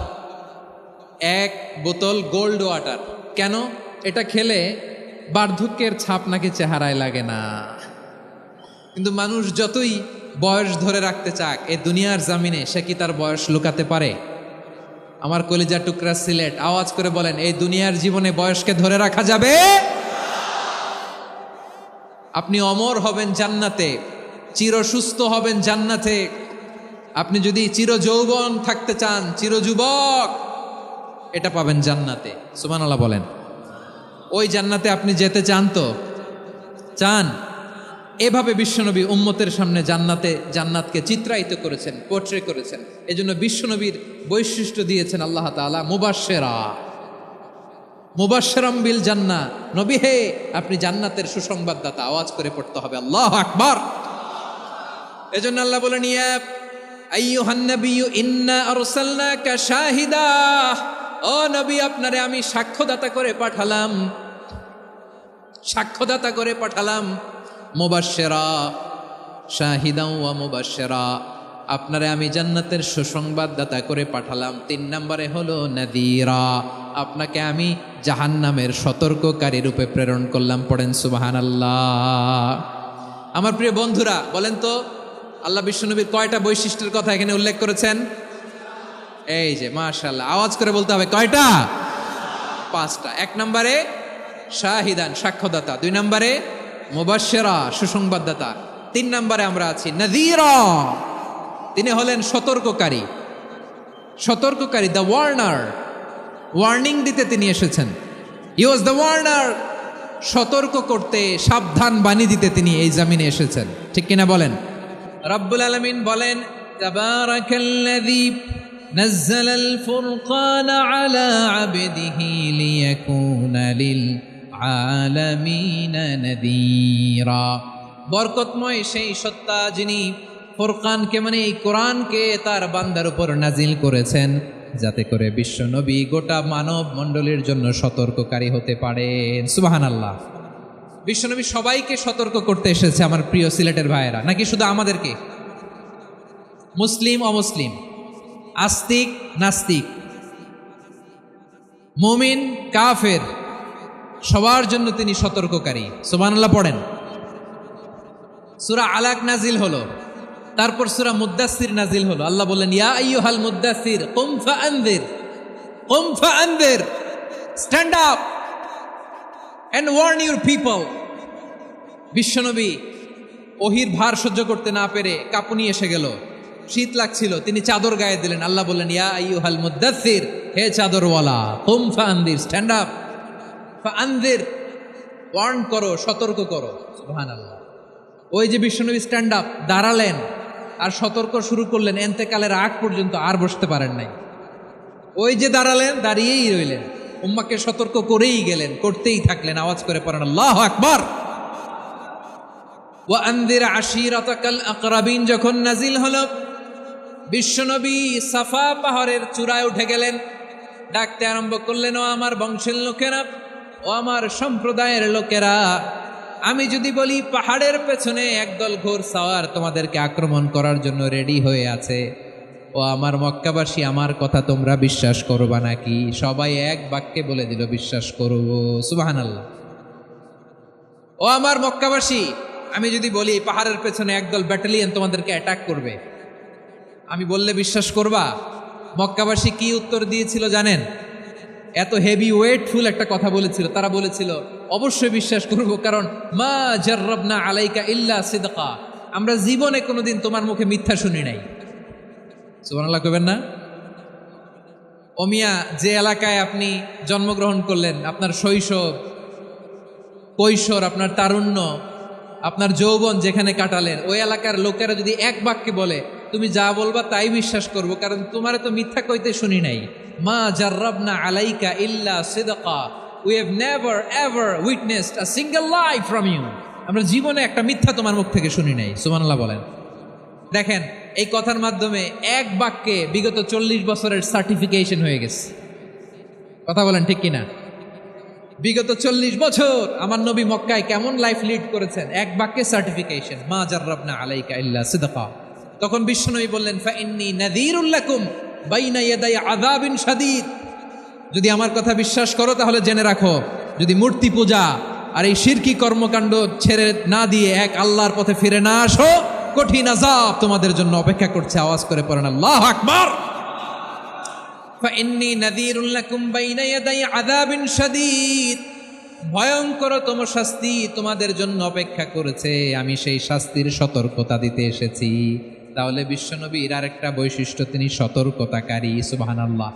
1 বোতল গোল্ড ওয়াটার। কেন? এটা খেলে বার্ধক্যের ছাপ নাকি চেহারায় লাগে না। কিন্তু মানুষ যতই বয়স ধরে রাখতে চাক, এই দুনিয়ার জামিনে সে কি তার বয়স লুকাতে পারে? আমার কলিজা টুকরা সিলেট, আওয়াজ করে বলেন, এই দুনিয়ার জীবনে বয়সকে ধরে রাখা যাবে? আপনি অমর হবেন জান্নাতে, চির সুস্থ হবেন জান্নাতে। আপনি যদি চির যৌবন থাকতে চান, চির যুবক, এটা পাবেন জান্নাতে। সুবহানাল্লাহ বলেন। ওই জান্নাতে আপনি যেতে চান তো? চান? এভাবে বিশ্বনবী উম্মতের সামনে জান্নাতকে চিত্রায়িত করেছেন, পোট্রে করেছেন। এজন্য বিশ্বনবীর বৈশিষ্ট্য দিয়েছেন আল্লাহ তাআলা মুবাশশিরাম বিল জান্নাহ। নবী হে, আপনি জান্নাতের সুসংবাদদাতা। আওয়াজ করে পড়তে হবে আল্লাহু আকবার। এজন্য আল্লাহ বলেন, ইয়া আইয়ুহান নাবিয়্যু ইন্না আরসালনাকা শাহিদা, ও নবী, আপনারে আমি সাক্ষ্যদাতা করে পাঠালাম। মুবাশশিরা, শাহিদা ওয়া মুবাশশিরা, আপনারে আমি জান্নাতের সুসংবাদদাতা করে পাঠালাম। 3 নম্বরে হলো নাযীরা, আপনাকে আমি জাহান্নামের সতর্ককারী রূপে প্রেরণ করলাম। পড়েন সুবহানাল্লাহ। আমার প্রিয় বন্ধুরা, বলেন তো আল্লাহ বিশ্বনবীর কয়টা বৈশিষ্ট্যের কথা এখানে উল্লেখ করেছেন? এই যে মাশাআল্লাহ, আওয়াজ করে বলতে হবে, কয়টা? 5টা। 1 নম্বরে শাহিদান, সাক্ষ্যদাতা। 2 নম্বরে মুবাশশিরা, সুসংবাদদাতা। 3 নম্বরে আমরা আছি নাযীরা, তিনি হলেন সতর্ককারী। সতর্ককারী, দ্য ওয়ার্নার, ওয়ার্নিং দিতে তিনি এসেছেন। হি ওয়াজ দ্য ওয়ার্নার, সতর্ক করতে, সাবধান বাণী দিতে তিনি এই জমিনে এসেছেন। ঠিক কিনা বলেন? রব্বুল আলামিন বলেন, তাবারাকাল্লাযী নাযালাল ফুরকানা আলা আবদিহি লিয়াকুনা লিল আলামিনা নাযীরা। বরকতময় সেই সত্তা যিনি ফুরকানকে মানে এই কোরআনকে তার বান্দার উপর নাজিল করেছেন, যাতে করে বিশ্ব নবী গোটা মানব মণ্ডলীর জন্য সতর্ককারী হতে পারেন। সুবহানাল্লাহ। বিশ্বনবী সবাইকে সতর্ক করতে এসেছে আমার প্রিয় সিলেটের ভাইয়েরা, নাকি শুধু আমাদেরকে? মুসলিম অমুসলিম, আস্তিক নাস্তিক, মুমিন কাফের, সবার জন্য তিনি সতর্ককারী। সুবহানাল্লাহ পড়েন। সূরা আলাক নাজিল হলো, তারপর সূরা মুদ্দাসসির নাজিল হলো। আল্লাহ বললেন, ইয়া আইয়ুহাল মুদ্দাসসির কুম ফাআনযির, কুম ফাআনযির, stand up and warn your people. বিশ্বনবী ওহির ভার সহ্য করতে না পেরে কাঁপুনি এসে গেল, শীত লাগছিল, তিনি চাদর গায়ে দিলেন। আল্লাহ বললেন, ইয়া আইয়ুহাল মুদ্দাসসির, হে চাদরওয়ালা, কুম ফাআনযির, স্ট্যান্ড আপ, ফাআনযির, ওয়ার্ন করো, সতর্ক করো। সুবহানাল্লাহ। ওই যে বিশ্বনবী স্ট্যান্ড আপ, দাঁড়ালেন আর সতর্ক শুরু করলেন, এন্তেকালের আগ পর্যন্ত আর বসতে পারেন নাই। ওই যে দাঁড়ালেন, দাঁড়িয়েই রইলেন, উম্মাকে সতর্ক করেই গেলেন, করতেই থাকলেন। আওয়াজ করে পড়েন আল্লাহু আকবার। ওয়া আনযির আশীরাতাকাল আকরাবিন যখন নাজিল হলো, বিশ্বনবী সাফা পাহাড়ের চূড়ায় উঠে গেলেন, ডাকতে আরম্ভ করলেন, ও আমার বংশের লোকেরা, ও আমার সম্প্রদায়ের লোকেরা, আমি যদি বলি পাহাড়ের পেছনে একদল ঘোড়সাওয়ার তোমাদেরকে আক্রমণ করার জন্য রেডি হয়ে আছে, ও আমার মক্কাবাসী, আমার কথা তোমরা বিশ্বাস করবা নাকি? সবাই এক বাক্যে বলে দিল, বিশ্বাস করব। সুবহানাল্লাহ। ও আমার মক্কাবাসী, আমি যদি বলি পাহাড়ের পেছনে একদল ব্যাটালিয়ন তোমাদেরকে অ্যাটাক করবে, আমি বললে বিশ্বাস করবা? মক্কাবাসী কি উত্তর দিয়েছিল জানেন? এত হেভি ওয়েটফুল একটা কথা বলেছিল। তারা বলেছিল, অবশ্যই বিশ্বাস করব, কারণ মা জাররাবনা আলাইকা ইল্লা সিদকা, আমরা জীবনে কোনোদিন তোমার মুখে মিথ্যা শুনি নাই। সুবহানাল্লাহ কইবেন না? ও মিয়া, যে এলাকায় আপনি জন্মগ্রহণ করলেন, আপনার শৈশব, কৈশোর, আপনার তারুণ্য, আপনার যৌবন যেখানে কাটালেন, ওই এলাকার লোকেরা যদি এক বাক্যে বলে তুমি যা বলবা তাই বিশ্বাস করব, কারণ তোমার তো মিথ্যা কইতে শুনি নাই। মা জাররাবনা আলাইকা ইল্লা সিদকা, we have never ever witnessed a single lie from you, আমরা জীবনে একটা মিথ্যা তোমার মুখ থেকে শুনি নাই। সুবহানাল্লাহ বলেন। দেখেন, এই কথার মাধ্যমে এক বাক্যে বিগত 40 বছরের সার্টিফিকেশন হয়ে গেছে। কথা বলেন ঠিক কিনা? বিগত 40 বছর আমার নবী মক্কায় কেমন লাইফ লিড করেছেন, এক বাক্যে সার্টিফিকেশন, মা জাররাবনা আলাইকা ইল্লা সিদকা। তখন বিশ্বনবী বললেন, ফাইন্নী নাযীরুল লাকুম বাইনা ইয়াদাই আযাবিন শাদীদ, যদি আমার কথা বিশ্বাস করো তাহলে জেনে রাখো, যদি মূর্তি পূজা আর এই শিরকি কর্মকাণ্ড ছেড়ে না দিয়ে এক আল্লাহর পথে ফিরে না আসো, কঠিন আযাব তোমাদের জন্য অপেক্ষা করছে। আওয়াজ করে পড়েন আল্লাহু আকবার। ফাইন্নী নাযীরুল লাকুম বাইনা ইয়াদাই আযাবিন শাদীদ, ভয়ঙ্করতম শাস্তি তোমাদের জন্য অপেক্ষা করেছে, আমি সেই শাস্তির সতর্কতা দিতে এসেছি। তাহলে বিশ্বনবীর আরেকটা বৈশিষ্ট্য, তিনি সতর্কতাকারী। সুবহানাল্লাহ।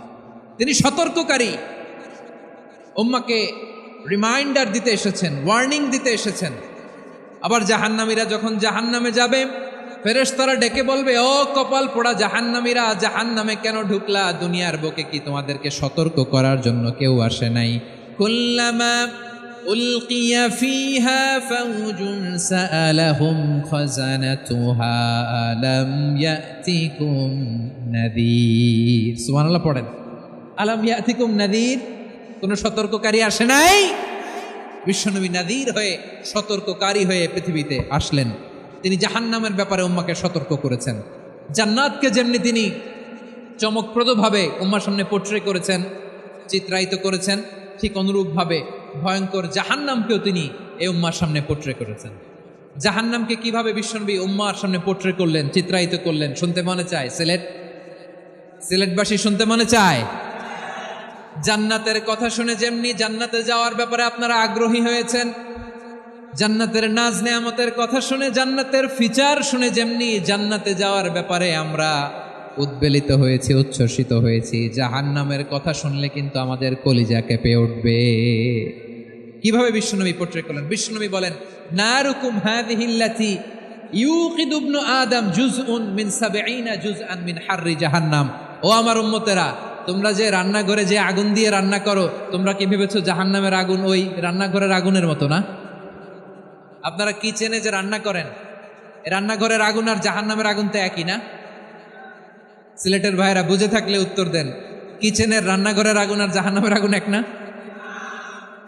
তিনি সতর্ককারী, উম্মাকে রিমাইন্ডার দিতে এসেছেন, ওয়ার্নিং দিতে এসেছেন। আবার জাহান্নামীরা যখন জাহান্নামে যাবে, ফেরেশতারা ডেকে বলবে, ও কপাল পোড়া জাহান্নামীরা, জাহান্নামে কেন ঢুকলা? দুনিয়ার বুকে কি তোমাদেরকে সতর্ক করার জন্য কেউ আসে নাই? কুল্লামা উলকিয়া ফিহা ফাউজুন সাআলাহুম খাজানাতুহা আলাম ইয়াতিকুম নাযীর। সুবহানাল্লাহ পড়েন। আলাম ইয়াতিকুম নাযীর, কোন সতর্ককারী আসে নাই? বিশ্বনবী নাযীর হয়ে, সতর্ককারী হয়ে পৃথিবীতে আসলেন। তিনি জাহান্নামের ব্যাপারে উম্মাকে সতর্ক করেছেন। জান্নাতকে যেমনি তিনি চমকপ্রদভাবে উম্মার সামনে পোট্রে করেছেন, চিত্রায়িত করেছেন, ঠিক অনুরূপভাবে ভয়ঙ্কর জাহান্নামকেও তিনি এই উম্মার সামনে পোট্রে করেছেন। জাহান্নামকে কিভাবে বিশ্বনবী উম্মার সামনে পোট্রে করলেন, চিত্রায়িত করলেন, শুনতে মনে চায়? সিলেটবাসী শুনতে মনে চায়? জান্নাতের কথা শুনে যেমনি জান্নাতে যাওয়ার ব্যাপারে আপনারা আগ্রহী হয়েছেন, জান্নাতের নাজ নেয়ামতের কথা শুনে, জান্নাতের ফিচার শুনে যেমনি জান্নাতে যাওয়ার ব্যাপারে আমরা উদ্বেলিত হয়েছি, উচ্ছ্বসিত হয়েছি, জাহান্নামের কথা শুনলে কিন্তু আমাদের কলিজা কেঁপে উঠবে। কিভাবে বিশ্বনবী পোট্রে করলেন? বিশ্বনবী বলেন, নারুকুম হাযিহিল্লাতী ইউকিদু ইবনু আদম জুজউন মিন ৭০ জুজআন মিন হাররি জাহান্নাম। ও আমার উম্মতেরা, তোমরা যে রান্নাঘরে যে আগুন দিয়ে রান্না করো, তোমরা কি ভেবেছো জাহান্নামের আগুন ওই রান্নাঘরের আগুনের মতো না? আপনারা কিচেনে যে রান্না করেন, রান্নাঘরের আগুন আর জাহান্নামের আগুন তো একই না? সিলেটের ভাইরা বুঝে থাকলে উত্তর দেন, কিচেনের রান্নাঘরের আগুন আর জাহান্নামের আগুন এক না?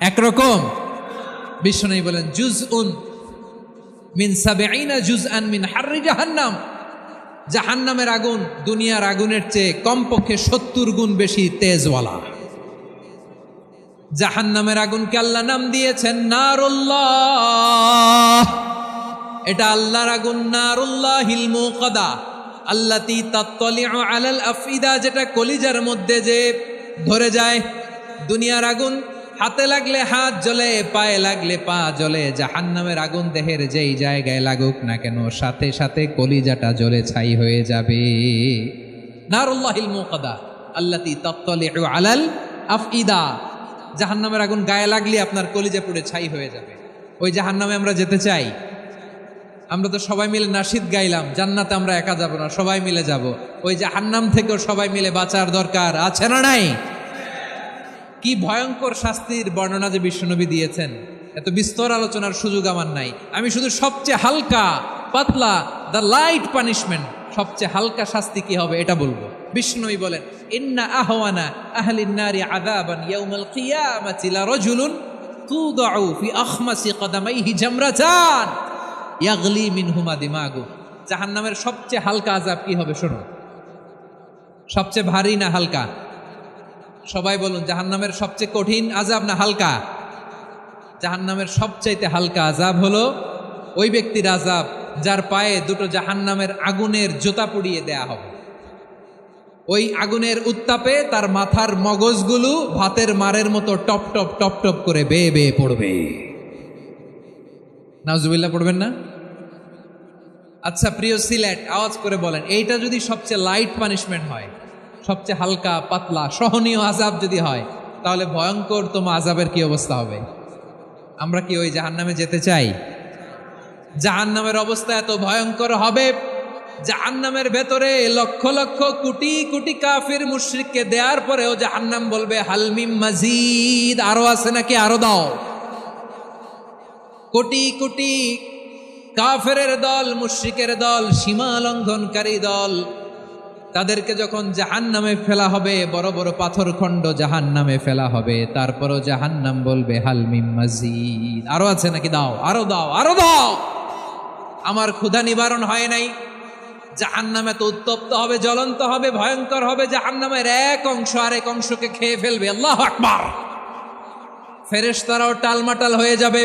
একরকম? বিশ্বনবী বলেন, জুজউন মিন ৭০ জুজআন মিন হাররি জাহান্নাম। জাহান্নামের আগুন দুনিয়ার আগুনের চেয়ে কমপক্ষে ৭০ গুণ বেশি তেজওয়ালা। জাহান্নামের আগুনকে আল্লাহ নাম দিয়েছেন নারুল্লাহ। এটা আল্লাহর আগুন, নারুল্লাহিল মুকাদা আল্লাতী তাত্তালিউ আলাল আফইদা, যেটা কলিজার মধ্যে যে ধরে যায়। দুনিয়ার আগুন হাতে লাগলে হাত জ্বলে, পায়ে লাগলে পা জ্বলে। জাহান্নামের আগুন দেহের যেই জায়গায় লাগুক না কেন, সাথে সাথে কলিজাটা জ্বলে ছাই হয়ে যাবে। নারুল্লাহিল মুকাদা আল্লাতী তাত্তালিউ আলাল আফইদা। জাহান্নামের আগুন গায়ে লাগলে আপনার কলিজা পুড়ে ছাই হয়ে যাবে। ওই জাহান্নামে আমরা যেতে চাই? আমরা তো সবাই মিলে নাশিদ গাইলাম, জান্নাতে আমরা একা যাব না, সবাই মিলে যাব। ওই জাহান্নাম থেকেও সবাই মিলে বাঁচার দরকার আছে না নাই? কি ভয়ঙ্কর শাস্তির বর্ণনা যে বিশ্বনবী দিয়েছেন, এত বিস্তর আলোচনার সুযোগ আমার নাই। আমি শুধু সবচেয়ে হালকা পাতলা, দ্য লাইট পানিশমেন্ট, সবচেয়ে হালকা শাস্তি কি হবে এটা বলবো। বিশ্বনবী বলেন, ইন্না আহওয়ানা আহলিন নারি আযাবান ইয়াউমাল কিয়ামাতি লারাজুলুন তুদাউ ফি আখমাসি কদামাইহি জামরাতান ইয়াগলি মিনহুমা দিমাগু। জাহান্নামের সবচেয়ে হালকা আযাব কি হবে শোনো। সবচেয়ে ভারী না হালকা? সবাই বলুন, জাহান্নামের সবচেয়ে কঠিন আযাব না হালকা? জাহান্নামের সবচাইতে হালকা আযাব হলো ওই ব্যক্তির আযাব যার পায়ে দুটো জাহান্নামের আগুনের জুতা পুড়িয়ে দেয়া হবে। ওই আগুনের উত্তাপে তার মাথার মগজগুলো ভাতের মারের মতো টপ টপ টপ টপ করে বেয়ে বেয়ে পড়বে। নাউজুবিল্লাহ পড়বেন না? আচ্ছা প্রিয় সিলেট, আওয়াজ করে বলেন, এইটা যদি সবচেয়ে লাইট পানিশমেন্ট হয়, সবচেয়ে হালকা পাতলা সহনীয় আযাব যদি হয়, তাহলে ভয়ঙ্করতম আযাবের কি অবস্থা হবে? আমরা কি ওই জাহান্নামে যেতে চাই? জাহান্নামের অবস্থা এত ভয়ঙ্কর হবে, জাহান্নামের ভেতরে লক্ষ লক্ষ কোটি কোটি কাফির মুশরিককে দেওয়ার পরেও জাহান্নাম বলবে হালমিম মাজিদ, আরো আছে নাকি, আরো দাও। কোটি কোটি কাফেরের দল, মুশরিকের দল, সীমা লঙ্ঘনকারী দল, তাদেরকে যখন জাহান্নামে ফেলা হবে, বড় বড় পাথর খণ্ড জাহান্নামে ফেলা হবে, তারপরও জাহান্নাম বলবে হালমিম মাজিদ, আরো আছে নাকি, দাও, আরো দাও, আরো দাও। আমার ক্ষুধা নিবারণ হয় নাই। জাহান্নামে তো উত্তপ্ত হবে, জ্বলন্ত হবে, ভয়ঙ্কর হবে। জাহান্নামের এক অংশ আরেক অংশকে খেয়ে ফেলবে। আল্লাহু আকবার। ফেরেশতারাও টালমাটাল হয়ে যাবে।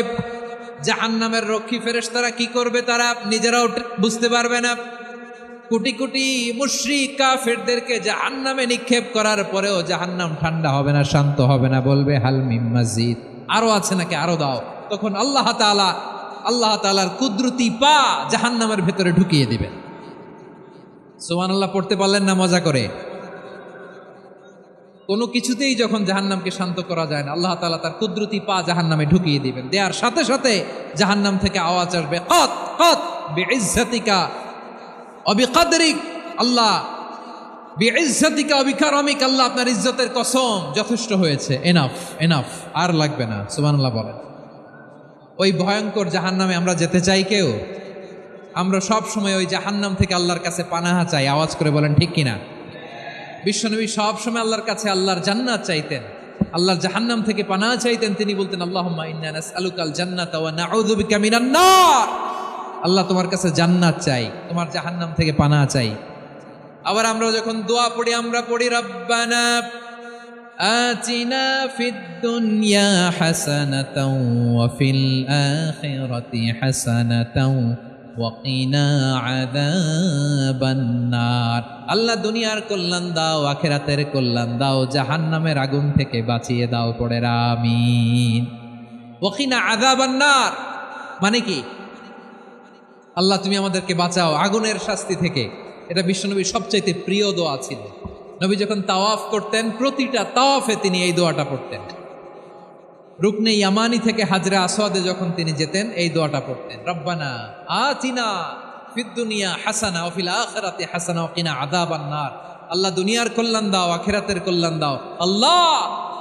জাহান্নামের রক্ষী ফেরেশতারা কি করবে তারা নিজেরাও বুঝতে পারবে না। কোটি কোটি মুশরিক কাফেরদেরকে জাহান্নামে নিক্ষেপ করার পরেও জাহান্নাম ঠান্ডা হবে না, শান্ত হবে না, বলবে হালমিম মাজিদ, আরো আছে নাকি, আরো দাও। তখন আল্লাহ তাআলার কুদরতি পা জাহান্নামের ভেতরে ঢুকিয়ে দিবেন। সুবহানাল্লাহ পড়তে পারলেন না মজা করে? কোনো কিছুতেই যখন জাহান্নামকে শান্ত করা যায় না, আল্লাহ তাআলা তার কুদরতি পা জাহান্নামে ঢুকিয়ে দিবেন। দেওয়ার সাথে সাথে জাহান্নাম থেকে আওয়াজ আসবে, কত কত বিইজ্জাতিকা ওয়া বিকদরিক, আল্লাহ বিইজ্জাতিকা ওয়া বিকারামিক, আল্লাহ আপনার ইজ্জতের কসম, যথেষ্ট হয়েছে, এনাফ এনাফ, আর লাগবে না। সুবহানাল্লাহ বলেন। ওই ভয়ঙ্কর জাহান্নামে আমরা যেতে চাই কেউ? আমরা সব সময় ওই জাহান্নাম থেকে আল্লাহর কাছে পানাহা চাই। আওয়াজ করে বলেন ঠিক কিনা? বিশ্বনবী সব সময় আল্লাহর কাছে আল্লাহর জান্নাত চাইতেন, আল্লাহর জাহান্নাম থেকে পানাহা চাইতেন। তিনি বলতেন, আল্লাহুম্মা ইন্না নাসআলুকাল জান্নাতা ওয়া নাউযু বিকা মিনান নার। আল্লাহ তোমার কাছে জান্নাত চাই, তোমার জাহান্নাম থেকে পানাহা চাই। আবার আমরা যখন দোয়া পড়ি, আমরা পড়ি রব্বানা আতিনা ফিদ দুনিয়া হাসানাতাও ওয়া ফিল আখিরাতি হাসানাতাও ওয়া কিনা আযাবান নার। আল্লাহ দুনিয়ার কল্যাণ দাও, আখিরাতের কল্যাণ দাও, জাহান্নামের আগুন থেকে বাঁচিয়ে দাও, পড়ে আমিন। ওয়া কিনা আযাবান নার। মানে কি? আল্লাহ তুমি আমাদেরকে বাঁচাও আগুনের শাস্তি থেকে। এটা বিশ্বনবীর সবচাইতে প্রিয় দোয়া ছিল। নবী যখন তাওয়াফ করতেন প্রতিটা তাওয়াফে তিনি এই দোয়াটা পড়তেন। রুকনে ইয়ামানি থেকে হাজরা আসওয়াদে যখন তিনি যেতেন এই দোয়াটা পড়তেন, রব্বানা আতিনা ফিদ দুনিয়া হাসানা ওয়া ফিল আখিরাতি হাসানা ওয়া কিনা আযাবান নার। আল্লাহ দুনিয়ার কল্যাণ দাও, আখিরাতের কল্যাণ দাও। আল্লাহ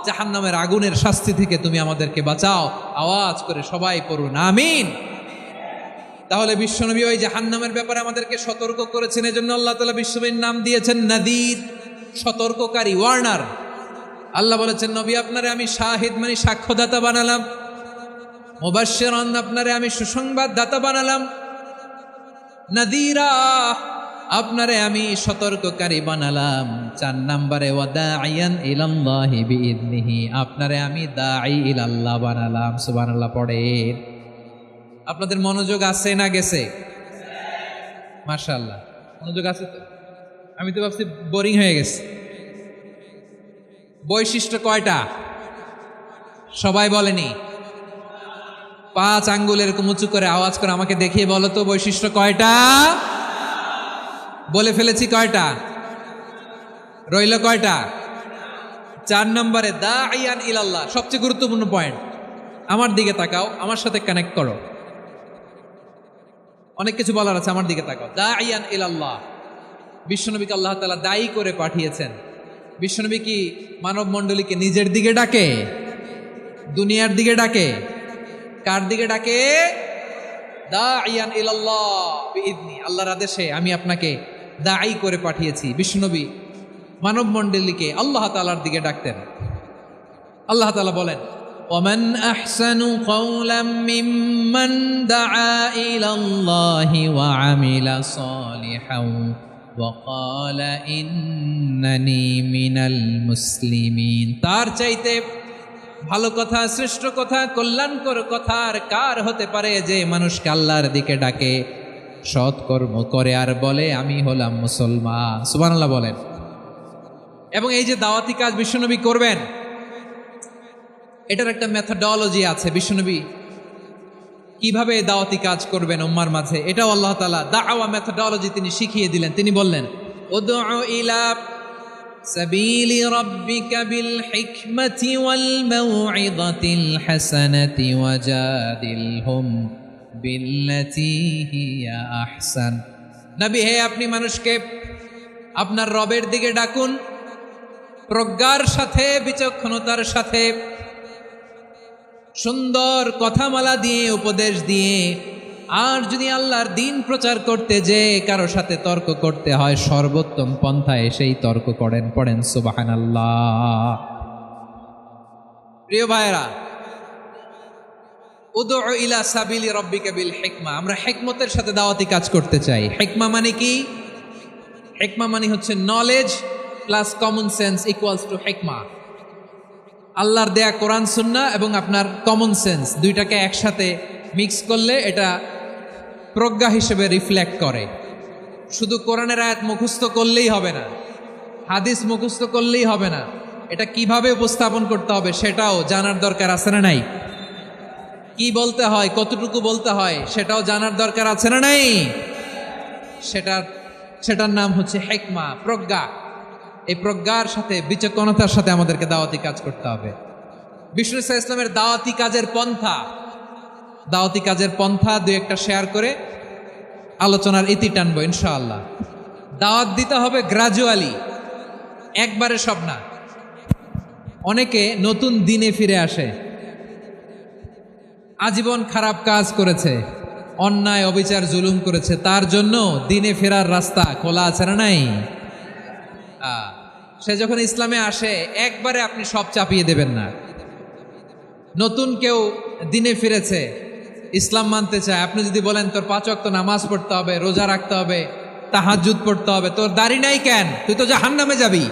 জাহান্নামের আগুনের শাস্তি থেকে তুমি আমাদেরকে বাঁচাও। আওয়াজ করে সবাই পড়ুন আমিন। তাহলে বিশ্বনবী ওই জাহান্নামের ব্যাপারে আমাদেরকে সতর্ক করেছেন, এজন্য আল্লাহ তাআলা বিশ্বনবীর নাম দিয়েছেন নাদির, সতর্ককারী, ওয়ার্নার। আল্লাহ বলেছেন নবী আপনারে আমি শাহিদ মানে সাক্ষ্যদাতা বানালাম, মুবাশশিরান আপনারে আমি সুসংবাদ দাতা বানালাম, নাদিরা আপনারে আমি সতর্ককারী বানালাম। 4 নম্বরে ওয়াদাইয়ান ইলাল্লাহি বিইذনিহি আপনারে আমি দাঈ ইলাল্লাহ বানালাম। সুবহানাল্লাহ পড়েন। আপনাদের মনোযোগ আছে না গেছে? মাশাআল্লাহ মনোযোগ আছে তো। আমি তো ভাবছি বোরিং হয়ে গেছে। বৈশিষ্ট্য কয়টা সবাই বলেনি? 5 আঙ্গুল এরকম উঁচু করে আওয়াজ করে আমাকে দেখিয়ে বলো তো বৈশিষ্ট্য কয়টা? বলে ফেলেছি কয়টা? রইল কয়টা? 4 নম্বরে দাঈয়ান ইলাল্লাহ, সবচেয়ে গুরুত্বপূর্ণ পয়েন্ট। আমার দিকে তাকাও, আমার সাথে কানেক্ট করো। অনেক কিছু বলার আছে, আমার দিকে তাকাও। দাঈয়ান ইলাল্লাহ, বিশ্বনবীকে আল্লাহ তাআলা দায়ী করে পাঠিয়েছেন। বিশ্বনবী কি মানব মণ্ডলীকে নিজের দিকে ডাকে? দুনিয়ার দিকে ডাকে? কার দিকে ডাকে? দাঈয়ান ইলাল্লাহ বিইذনি, আল্লাহর আদেশে আমি আপনাকে দায়ী করে পাঠিয়েছি। বিশ্বনবী মানব মণ্ডলীকে আল্লাহ তাআলার দিকে ডাকতেন। আল্লাহ তাআলা বলেন ওয়ামান আহসানু কাওলাম মিম্মান দাআ ইলাল্লাহি ওয়া আমিলা সালিহান ওয়া ক্বালা ইন্নানি মিনাল মুসলিমিন। তার চাইতে ভালো কথা, শ্রেষ্ঠ কথা, কল্যাণকর কথা আর কার হতে পারে যে মানুষকে আল্লাহর দিকে ডাকে, সৎকর্ম করে আর বলে আমি হলাম মুসলমান। সুবহানাল্লাহ বলেন। এবং এই যে দাওয়াতি কাজ বিশ্বনবী করবেন, এটার একটা মেথডোলজি আছে। বিশ্বনবী কিভাবে দাওয়াতি কাজ করবেন উম্মার মাঝে, এটাও আল্লাহ তাআলা দাওয়া মেথডোলজি তিনি শিখিয়ে দিলেন। তিনি বললেন উদউ ইলা সাবিলি রাব্বিকা বিল হিকমাতি ওয়াল মাউইযাতিল হাসানাতি ওয়াজাদিলহুম বিল্লাতী হিয়া আহসান। নবী হে, আপনি মানুষকে আপনার রবের দিকে ডাকুন প্রজ্ঞার সাথে, বিচক্ষণতার সাথে, সুন্দর কথামালা দিয়ে, উপদেশ দিয়ে। আর যদি আল্লাহর দ্বীন প্রচার করতে যে কারো সাথে তর্ক করতে হয়, সর্বোত্তম পন্থায় সেই তর্ক করেন। পড়েন সুবহানাল্লাহ। প্রিয় ভাইরা, উদউ ইলা সাবিলি রাব্বিকা বিল হিকমা, আমরা হিকমতের সাথে দাওয়াতি কাজ করতে চাই। হিকমা মানে কি? হিকমা মানে হচ্ছে knowledge plus common sense equals to হিকমা। আল্লাহর দেয়া কোরআন সুন্নাহ এবং আপনার কমন সেন্স দুইটাকে একসাথে মিক্স করলে এটা প্রজ্ঞা হিসেবে রিফ্লেক্ট করে। শুধু কোরআনের আয়াত মুখস্থ করলেই হবে না, হাদিস মুখস্থ করলেই হবে না, এটা কিভাবে উপস্থাপন করতে হবে সেটাও জানার দরকার আছে না নাই? কি বলতে হয়, কতটুকু বলতে হয় সেটাও জানার দরকার আছে না নাই? সেটার নাম হচ্ছে হিকমা, প্রজ্ঞা। এই প্রজ্ঞার সাথে, বিচক্ষণতার সাথে আমাদেরকে দাওয়াতি কাজ করতে হবে। বিষ্ণু ইসলামের দাওয়াতি কাজের পন্থা দুই একটা শেয়ার করে আলোচনার ইতি টানবো ইনশাআল্লাহ। দাওয়াত দিতে হবে গ্রাজুয়ালি, একবারে সব না। অনেকে নতুন দিনে ফিরে আসে, আজীবন খারাপ কাজ করেছে, অন্যায় অবিচার জুলুম করেছে, তার জন্য দিনে ফেরার রাস্তা খোলা আছে না নাই? সে যখন ইসলামে আসে একবারে আপনি সব চাপিয়ে দেবেন না। নতুন কেউ দিনে ফিরেছে, ইসলাম মানতে চায়, আপনি যদি বলেন তোর 5 ওয়াক্ত নামাজ পড়তে হবে, রোজা রাখতে হবে, তাহাজ্জুদ পড়তে হবে, তোর দাড়ি নাই কেন, তুই তো জাহান্নামে যাবি,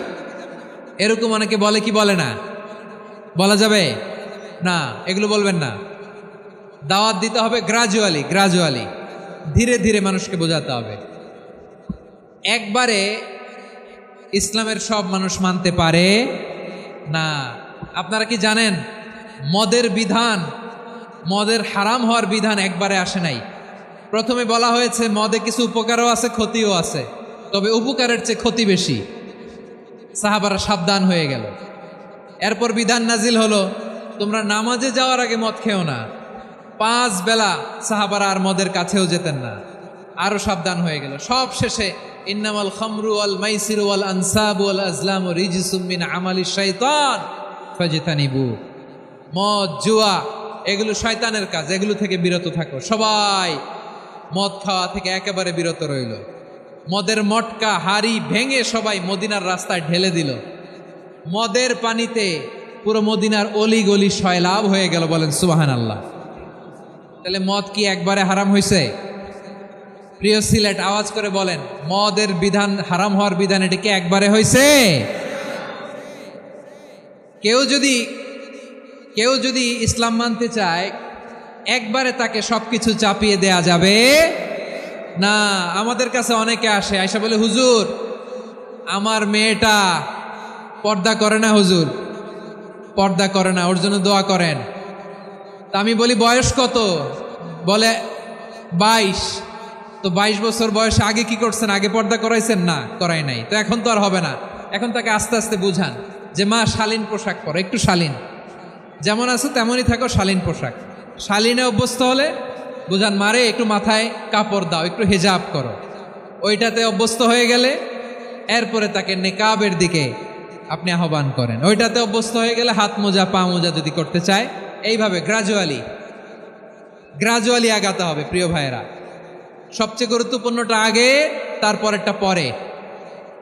এরকম অনেকে বলে কি বলে না? বলা যাবে না, এগুলো বলবেন না। দাওয়াত দিতে হবে গ্রাজুয়ালি, ধীরে ধীরে মানুষকে বোঝাতে হবে। একবারে ইসলামের সব মানুষ মানতে পারে না। আপনারা কি জানেন মদের বিধান মদের হারাম হওয়ার বিধান একবারে আসে নাই। প্রথমে বলা হয়েছে মদে কিছু উপকারও আছে, ক্ষতিও আছে, তবে উপকারের চেয়ে ক্ষতি বেশি। সাহাবারা সাবধান হয়ে গেল। এরপর বিধান নাজিল হলো, তোমরা নামাজে যাওয়ার আগে মদ খেও না। 5 বেলা সাহাবারা আর মদের কাছেও যেতেন না, আরো সাবধান হয়ে গেল। সব শেষে ইন্নামাল খামরু ওয়াল মাইসিরু ওয়াল আনসাবু ওয়াল আজলামু রিজসুম মিন আমালিশ শাইতান ফাজতানিবু। মদ, জুয়া এগুলো শয়তানের কাজ, এগুলো থেকে বিরত থাকো। সবাই মদ খাওয়া থেকে একেবারে বিরত রইল। মদের মটকা হাড়ি ভেঙে সবাই মদিনার রাস্তায় ঢেলে দিল। মদের পানিতে পুরো মদিনার অলি গলি সয়লাভ হয়ে গেল। বলেন সুবহানাল্লাহ। তাহলে মদ কি একবারে হারাম হয়েছে? প্রিয় সিলেট, আওয়াজ করে বলেন, মদের বিধান, হারাম হওয়ার বিধান এটা কি একবারে হয়েছে? কেউ যদি ইসলাম মানতে চায়, একবারে তাকে সবকিছু চাপিয়ে দেয়া যাবে না। আমাদের কাছে অনেকে আসে, আয়সা বলে, হুজুর আমার মেয়েটা পর্দা করে না, হুজুর পর্দা করে না, ওর জন্য দোয়া করেন। তা আমি বলি বয়স কত? বলে 22। তো 22 বছর বয়সে আগে কি করছেন? আগে পর্দা করাইছেন? না, করাই নাই। তো এখন তো আর হবে না। এখন তাকে আস্তে আস্তে বুঝান যে মা শালীন পোশাক পরো, একটু শালীন, যেমন আছো তেমনই থাকো, শালীন পোশাক। শালীনে অভ্যস্ত হলে বুঝান, মারে একটু মাথায় কাপড় দাও, একটু হেজাব করো। ওইটাতে অভ্যস্ত হয়ে গেলে এরপরে তাকে নেকাবের দিকে আপনি আহ্বান করেন। ওইটাতে অভ্যস্ত হয়ে গেলে হাত মোজা, পা মোজা যদি করতে চায়, এইভাবে গ্রাজুয়ালি আগাতে হবে। প্রিয় ভাইয়েরা, সবচেয়ে গুরুত্বপূর্ণটা আগে, তারপরেরটা পরে।